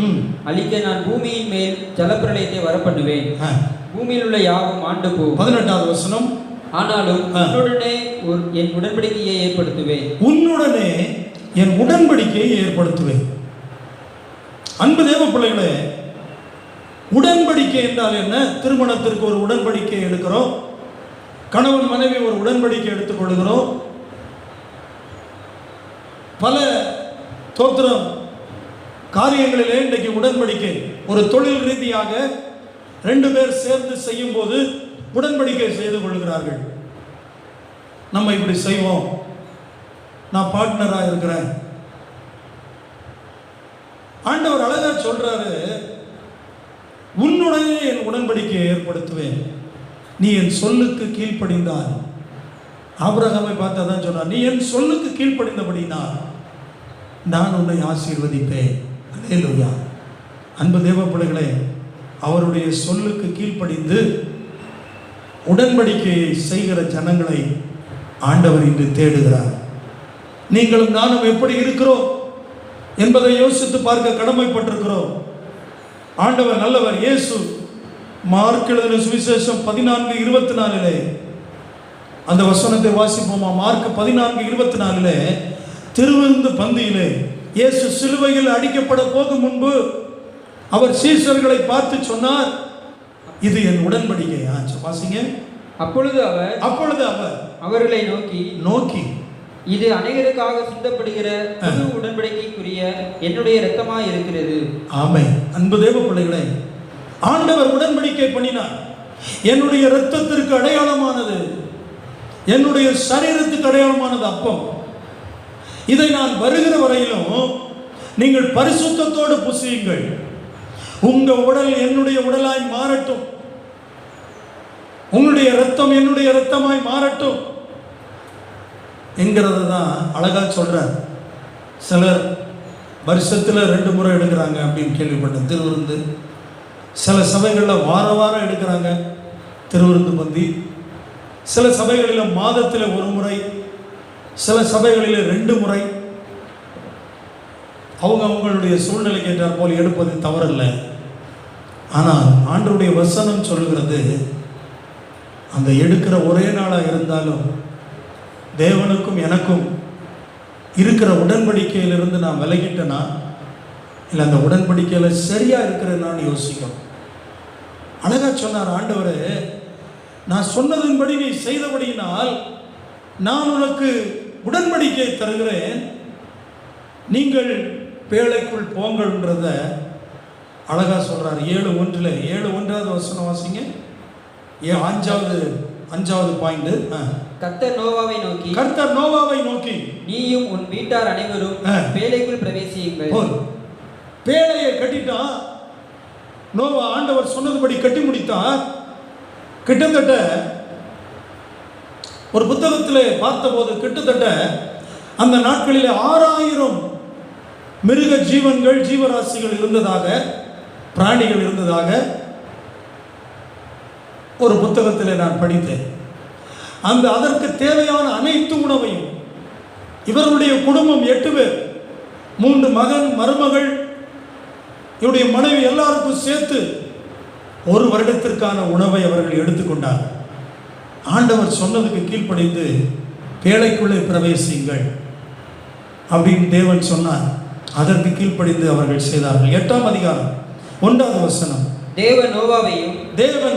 அழிக்க நான் பூமியின் மேல் ஜலப்பிரளயத்தை வரப்பண்ணுவேன். பூமியில் உள்ள யாவும் ஆண்டு போகும். 18வது வசனம், ஆனாலும் உன்னுடனே என் உடன்படிக்கையை ஏற்படுத்துவேன். உன்னுடனே என் உடன்படிக்கையை ஏற்படுத்துவேன். அன்பு தேவ பிள்ளைகளே, உடன்படிக்கை என்றால் என்ன? திருமணத்திற்கு ஒரு உடன்படிக்கை எடுக்கிறோம், கணவன் மனைவி ஒரு உடன்படிக்கை எடுத்துக் கொள்கிறோம். பல தோத்திரம் காரியங்களிலே இன்றைக்கு உடன்படிக்கை, ஒரு தொழில் ரீதியாக 2 பேர் சேர்ந்து செய்யும் போது உடன்படிக்கை செய்து கொள்கிறார்கள். நம்ம இப்படி செய்வோம், நான் பார்ட்னராக இருக்கிறேன். ஆண்டவர் அழகா சொல்றாரு, உன்னுடைய என் உடன்படிக்கையை ஏற்படுத்துவேன், நீ என் சொல்லுக்கு கீழ்ப்படிந்தால். ஆபிரகாமை பார்த்து தான் சொன்னார், நீ என் சொல்லுக்கு கீழ்ப்படிந்தபடினா நான் உன்னை ஆசீர்வதிப்பேன். அல்லேலூயா. அன்பு தேவ பிள்ளைகளே, அவருடைய சொல்லுக்கு கீழ்ப்படிந்து உடன்படிக்கையை செய்கிற ஜனங்களை ஆண்டவர் இன்று தேடுகிறார். நீங்களும் நானும் எப்படி இருக்கிறோம் என்பதை யோசித்து பார்க்க கடமைப்பட்டிருக்கிறோம். ஆண்டவர் நல்லவர். இயேசு மார்க் எழுதின சுவிசேஷம் 14:24 அந்த வசனத்தை வாசிப்போமா? மார்க் 14:24 திருவிருந்து பந்தியிலே இயேசு சிலுவையில் அடிக்கப்பட போகும் முன்பு அவர் சீஷர்களை பார்த்து சொன்னார், இது என் உடன்படிக்கை. வாசிங்க. அப்பொழுது அவர் அவர்களை நோக்கி இது அநேகருக்காக சிந்தப்படுகிற புது உடன்படிக்கைக்குரிய என்னுடைய இரத்தமாய் இருக்கிறது. ஆமென். அன்பு தேவ பிள்ளைகளே, ஆண்டவர் உடன்படிக்கை பண்ணினார். என்னுடைய இரத்தத்திற்கு அடையாளமானது, என்னுடைய சரீரத்துக்கு அடையாளமானது அப்பம். இதை நான் வருகிற வரையிலும் நீங்கள் பரிசுத்தத்தோடு புசியுங்கள். உங்க உடல் என்னுடைய உடலாய் மாறட்டும், உங்களுடைய இரத்தம் என்னுடைய இரத்தமாய் மாறட்டும் என்கிறது தான் அழகா சொல்றார். சிலர் வருஷத்தில் 2 முறை எடுக்கிறாங்க அப்படின்னு கேள்விப்பட்டேன் திருவிருந்து. சில சபைகளில் வாரம் எடுக்கிறாங்க திருவிருந்து பந்தி. சில சபைகளில் மாதத்தில் 1 முறை, சில சபைகளில் 2 முறை. அவங்களுடைய சூழ்நிலைக்கு ஏற்றார் போல் எடுப்பது தவறல்ல. ஆனால் ஆண்டவருடைய வசனம் சொல்கிறது, அந்த எடுக்கிற ஒரே நாளாக இருந்தாலும் தேவனுக்கும் எனக்கும் இருக்கிற உடன்படிக்கையிலிருந்து நான் விலகிட்டேனா இல்லை அந்த உடன்படிக்கையில் சரியாக இருக்கிறேன்னு யோசிக்கணும். அழகா சொன்னார் ஆண்டவர், நான் சொன்னதின்படி நீ செய்தபடியினால் நான் உனக்கு உடன்படிக்கை தருகிறேன், நீங்கள் பேழைக்குள் போங்கள்ன்றத அழகா சொல்றார். 7:1 வசனம் வாசிங்க. 5வது பாயிண்ட். கர்த்தர் நோவாவை நோக்கி நீயும் உன் வீட்டார் அனைவரும் பேழைக்குள் பிரவேசியுங்கள். பேழையை கட்டிட்டான் நோவா. ஆண்டவர் சொன்னதுபடி கட்டி முடித்தார். கிட்டத்தட்ட ஒரு புத்தகத்தில் பார்த்தபோது கிட்டத்தட்ட அந்த நாட்களில் 6000 மிருக ஜீவன்கள், ஜீவராசிகள் இருந்ததாக, பிராணிகள் இருந்ததாக ஒரு புத்தகத்தில் நான் படித்தேன். அதற்கு தேவையான அனைத்து உணவையும் இவருடைய குடும்பம் 8 பேர், 3 மகன், மருமகள், இவருடைய மனைவி எல்லாருக்கும் சேர்த்து 1 வருடத்திற்கான உணவை அவர்கள் எடுத்துக்கொண்டார். ஆண்டவர் சொன்னதுக்கு கீழ்ப்படிந்து பேழைக்குள்ளே பிரவேசியுங்கள் அப்படின்னு தேவன் சொன்னார். அதற்கு கீழ்ப்படிந்து அவர்கள் செய்தார்கள். 8ஆம் அதிகாரம் 1வது வசனம். தேவன்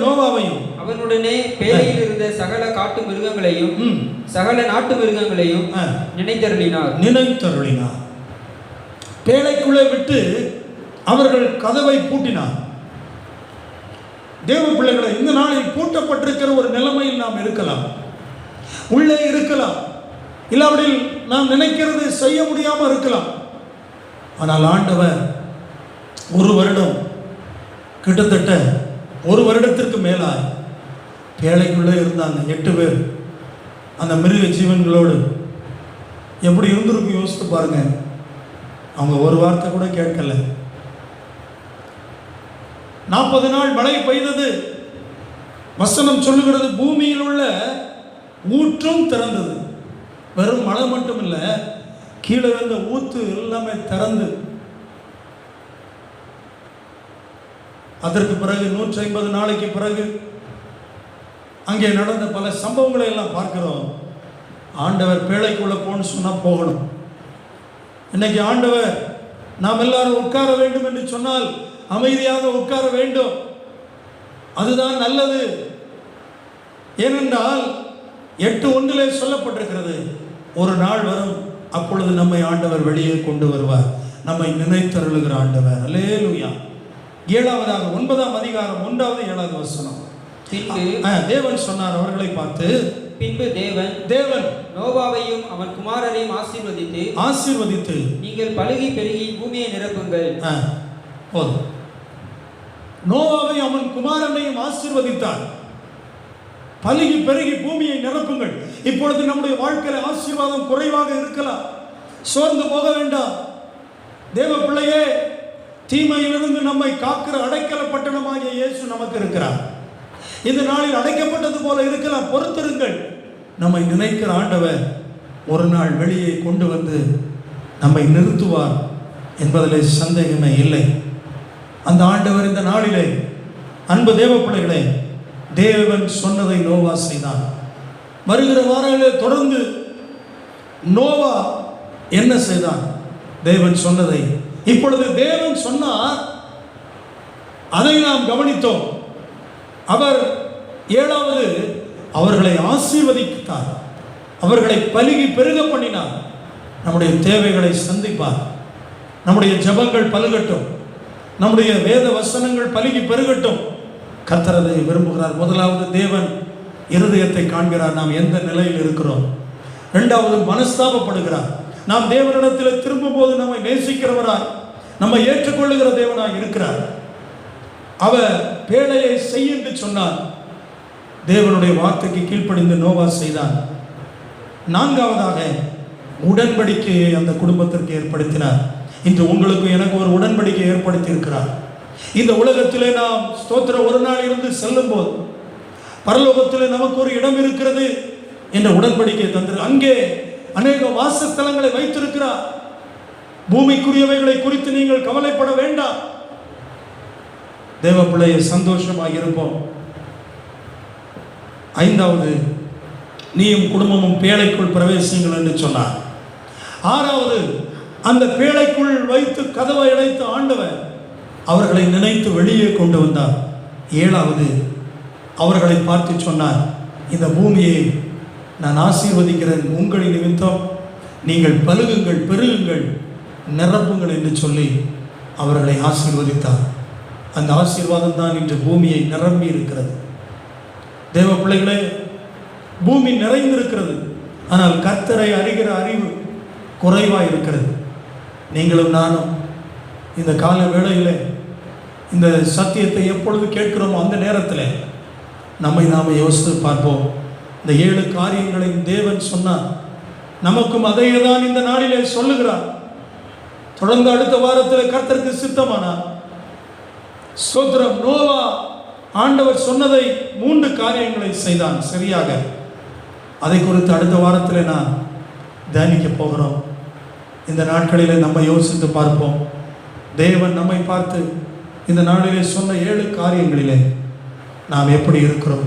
நோவாவையும் அவனுடனே பேழையில் இருந்த சகல காட்டு மிருகங்களையும் சகல நாட்டு மிருகங்களையும் நினைத்தருளினார். பேழைக்குள்ளே விட்டு அவர்கள் கதவை பூட்டினார். தேவ பிள்ளைகளை, இந்த நாளில் பூட்டப்பட்டிருக்கிற ஒரு நிலைமையில் நாம் இருக்கலாம், உள்ளே இருக்கலாம், இல்லாவிடில் நாம் நினைக்கிறது செய்ய முடியாமல் இருக்கலாம். ஆனால் ஆண்டவர் 1 வருடம் கிட்டத்தட்ட 1 வருடத்திற்கு மேலாய் பேழைக்குள்ளே இருந்தாங்க 8 பேர். அந்த மிருக ஜீவன்களோடு எப்படி இருந்திருக்கும் யோசித்து பாருங்க. அவங்க ஒரு வார்த்தை கூட கேட்கல. 40 நாள் மழை பெய்தது. வசனம் சொல்லுகிறது பூமியில் உள்ள ஊற்றும் திறந்தது. வெறும் மழை மட்டும் இல்லை, கீழே இருந்த ஊத்து எல்லாமே திறந்து. அதற்கு பிறகு 150 நாளைக்கு பிறகு அங்கே நடந்த பல சம்பவங்களை எல்லாம் பார்க்கிறோம். ஆண்டவர் பேழைக்குள்ள போன்னு சொன்னா போகணும். இன்னைக்கு ஆண்டவர் நாம் எல்லாரும் உட்கார வேண்டும் என்று சொன்னால் அமைதியாக உட்கார வேண்டும். அதுதான் நல்லது. ஏனென்றால் 8:1 சொல்லப்பட்டிருக்கிறது, ஒரு நாள் வரும், அப்பொழுது நம்மை ஆண்டவர் வெளியே கொண்டு வருவார், நம்மை நினைத்தருளுகிற ஆண்டவர். அல்லேலூயா. 7வது 9ஆம் அதிகாரம் 1வது 7வது வசனம். தேவன் சொன்னார் அவர்களை பார்த்து, பின்பு தேவன் நோவாவையும் அவன் குமாரரையும் ஆசீர்வதித்து நீங்கள் பலுகி பெருகி பூமியை நிரப்புங்கள். போதும். நோவாவை அவன் குமாரனையும் ஆசீர்வதித்தார். பலுகி பெருகி பூமியை நிரப்புங்கள். இப்பொழுது நம்முடைய வாழ்க்கையில் ஆசீர்வாதம் குறைவாக இருக்கலாம், சோர்ந்து போக வேண்டாம். தேவ பிள்ளையே, தீமையிலிருந்து நம்மை காக்கிற அடைக்கல பட்டணமாகிய இயேசு நமக்கு இருக்கிறார். இந்த நாளில் அடைக்கப்பட்டது போல இருக்கலாம், பொறுத்திருங்கள். நம்மை நினைக்கிற ஆண்டவர் ஒரு நாள் வெளியே கொண்டு வந்து நம்மை நிறுத்துவார் என்பதிலே சந்தேகமே இல்லை. அந்த ஆண்டவர் இந்த நாளிலே, அன்பு தேவ பிள்ளைகளே, தேவன் சொன்னதை நோவா செய்தான். வருகிற வாரங்களில் தொடர்ந்து நோவா என்ன செய்தான்? தேவன் சொன்னதை. இப்பொழுது தேவன் சொன்னார், அதை நாம் கவனித்தோம். அவர் 7வது அவர்களை ஆசீர்வதித்தார், அவர்களை பலுகி பெருக பண்ணினார். நம்முடைய தேவைகளை சந்திப்பார். நம்முடைய ஜெபங்கள் பலுகட்டும், நம்முடைய வேத வசனங்கள் பலுகி பெருகட்டும். கர்த்தர் அதை விரும்புகிறார். முதலாவது தேவன் இருதயத்தை காண்கிறார், நாம் எந்த நிலையில் இருக்கிறோம். 2வது மனஸ்தாபப்படுகிறார். நாம் தேவனிடத்தில் திரும்பும் போது நம்மை நேசிக்கிறவராய், நம்மை ஏற்றுக்கொள்ளுகிற தேவனாய் இருக்கிறார். அவர் பேழையை செய் என்று சொன்னார். தேவனுடைய வார்த்தைக்கு கீழ்ப்படிந்து நோவா செய்தான். 4வதாக உடன்படிக்கையை அந்த குடும்பத்திற்கு ஏற்படுத்தினார். இன்று உங்களுக்கு எனக்கு ஒரு உடன்படிக்கை ஏற்படுத்தி இருக்கிறார். இந்த உலகத்திலே நாம் ஸ்தோத்திர ஒரு நாள் இருந்து செல்லும் போது பரலோகத்திலே நமக்கு ஒரு இடம் இருக்கிறது என்ற உடன்படிக்கை தந்திரு. அங்கே அநேக வாசஸ்தலங்களை வைத்திருக்கிறார். பூமிக்குரியவைகளை குறித்து நீங்கள் கவலைப்பட வேண்டாம். தேவ பிள்ளையை சந்தோஷமாக இருப்போம். 5வது, நீயும் குடும்பமும் பேழைக்குள் பிரவேசிங்கள் என்று சொன்னார். 6வது, அந்த பேழைக்குள் வைத்து கதவை அடைத்து ஆண்டவர் அவர்களை நினைத்து வெளியே கொண்டு வந்தார். 7வது, அவர்களை பார்த்து சொன்னார், இந்த பூமியை நான் ஆசீர்வதிக்கிறேன், உங்களின் நிமித்தம் நீங்கள் பலுகுங்கள், பெருகுங்கள், நிரப்புங்கள் என்று சொல்லி அவர்களை ஆசீர்வதித்தார். அந்த ஆசீர்வாதம் தான் இன்று பூமியை நிரம்பி இருக்கிறது. தேவ பிள்ளைகளே, பூமி நிறைந்திருக்கிறது, ஆனால் கர்த்தரை அறிகிற அறிவு குறைவாக இருக்கிறது. நீங்களும் நானும் இந்த கால வேளையில் இந்த சத்தியத்தை எப்பொழுது கேட்கிறோமோ அந்த நேரத்தில் நம்மை நாம் யோசித்து பார்ப்போம். இந்த 7 காரியங்களையும் தேவன் சொன்னார், நமக்கும் அதையே தான் இந்த நாளிலே சொல்லுகிறார். தொடர்ந்து அடுத்த வாரத்தில் கர்த்தருக்கு சித்தமானார். ஸ்தோத்திரம். நோவா ஆண்டவர் சொன்னதை 3 காரியங்களை செய்தான் சரியாக. அதை குறித்து அடுத்த வாரத்தில் நான் தியானிக்க போகிறோம். இந்த நாட்களில் நம்ம யோசித்து பார்ப்போம். தேவன் நம்மை பார்த்து இந்த நாளிலே சொன்ன 7 காரியங்களிலே நாம் எப்படி இருக்கிறோம்?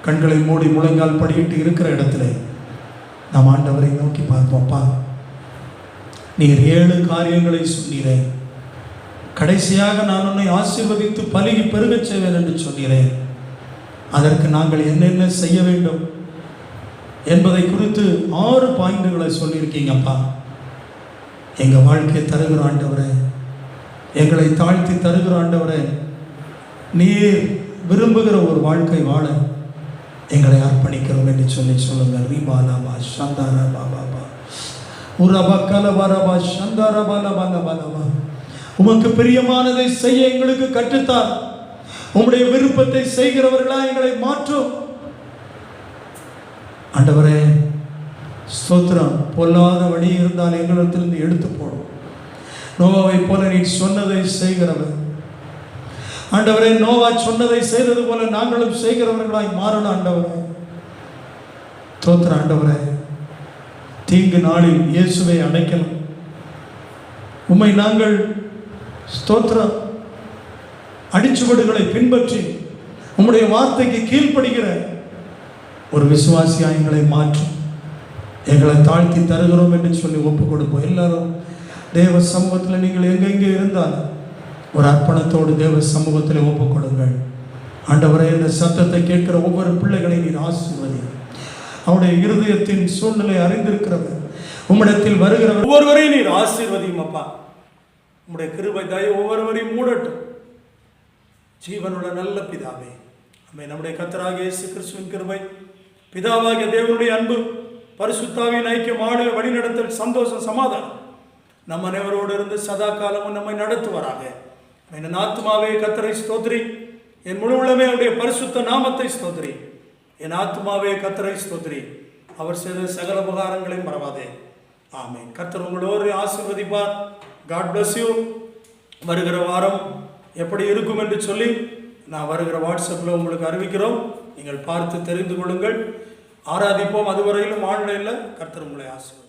கண்களை மூடி முழங்கால் படியிட்டு இருக்கிற இடத்துல நாம் ஆண்டவரை நோக்கி பார்ப்போம்ப்பா, நீர் 7 காரியங்களை சொன்னீரேன், கடைசியாக நான் உன்னை ஆசீர்வதித்து பலுகி பெருகச் செய்வேன் என்று சொன்னீரேன். அதற்கு நாங்கள் என்னென்ன செய்ய வேண்டும் என்பதை குறித்து 6 பாயிண்டுகளை சொல்லியிருக்கீங்கப்பா. எங்கள் வாழ்க்கையை தருகிற ஆண்டவரே, எங்களை தாழ்த்தி தருகிற ஆண்டவரே, நீர் விரும்புகிற ஒரு வாழ்க்கை வாழ எங்களை அர்ப்பணிக்கிறோம் என்று சொல்லுங்கள். ரீபாலாபா சந்தாரா பாபா உரபா கலபாரபா சந்தாரா பாலபாலபாலபா உமக்கு பிரியமானதை செய்ய எங்களுக்கு கற்றுத்தார். உம்முடைய விருப்பத்தை செய்கிறவர்களா எங்களை மாற்றும். ஆண்டவரே ஸ்தோத்திரம். பொல்லாத வழி இருந்தால் எங்களிடத்திலிருந்து எடுத்து போடும். நோவாவை போல நீ சொன்னதை செய்கிறவர். ஆண்டவரே நோவா சொன்னதை செய்தது போல நாங்களும் செய்கிறவர்களாய் மாறணும். ஆண்டவரே ஸ்தோத்திரம். ஆண்டவரே தீங்கு நாளில் இயேசுவை அடைக்கலாம். உம்மை நாங்கள் ஸ்தோத்திரம் அடிச்சுவடுகளை பின்பற்றி உம்முடைய வார்த்தைக்கு கீழ்ப்படுகிற ஒரு விசுவாசியா எங்களை மாற்றும். எங்களை தாழ்த்தி தருகிறோம் என்று சொல்லி ஒப்புக் கொடுப்போம். எல்லாரும் தேவ சமூகத்தில் நீங்கள் எங்கெங்கே இருந்தாலும் ஒரு அர்ப்பணத்தோடு தேவ சமூகத்தில் ஒப்புக் கொடுங்கள். ஆண்டவரே இந்த சத்தத்தை கேட்கிற ஒவ்வொரு பிள்ளைகளையும் நீர் ஆசீர்வதி. அவருடைய இருதயத்தின் சூழ்நிலை அறிந்திருக்கிறவர், உம்மிடத்தில் வருகிறவர் ஒவ்வொருவரையும் நீர் ஆசீர்வதியும் அப்பா. உம்முடைய கிருபை தயவு ஒவ்வொருவரையும் மூடட்டும். ஜீவனுள்ள நல்ல பிதாவே, நம்முடைய கர்த்தராகிய இயேசு கிறிஸ்துவின் கிருபை, பிதாவாகிய தேவனுடைய அன்பு, பரிசுத்தாவின் ஐக்கியம், ஆளுகை, வழிநடத்தல், சந்தோஷம், சமாதானம் நம் அனைவரோடு இருந்து சதா காலமும் நம்மை நடத்துவாராக. என் ஆத்மாவே கர்த்தரை ஸ்தோத்திரி, என் முழு உள்ளமே அவருடைய பரிசுத்த நாமத்தை ஸ்தோத்திரி. என் ஆத்மாவே கர்த்தரை ஸ்தோத்திரி, அவர் செய்த சகல உபகாரங்களையும் மறவாதே. ஆமென். கர்த்தர் உங்களோடு ஆசீர்வதிப்பார். God bless you. வருகிற வாரம் எப்படி இருக்கும் என்று சொல்லி நான் வருகிற வாட்ஸ்அப்பில் உங்களுக்கு அறிவிக்கிறோம். நீங்கள் பார்த்து தெரிந்து கொள்ளுங்கள். ஆராதிப்போம். அதுவரையிலும் ஆன்லைனில் கர்த்தர் உங்களை ஆசீர்வதிப்பார்.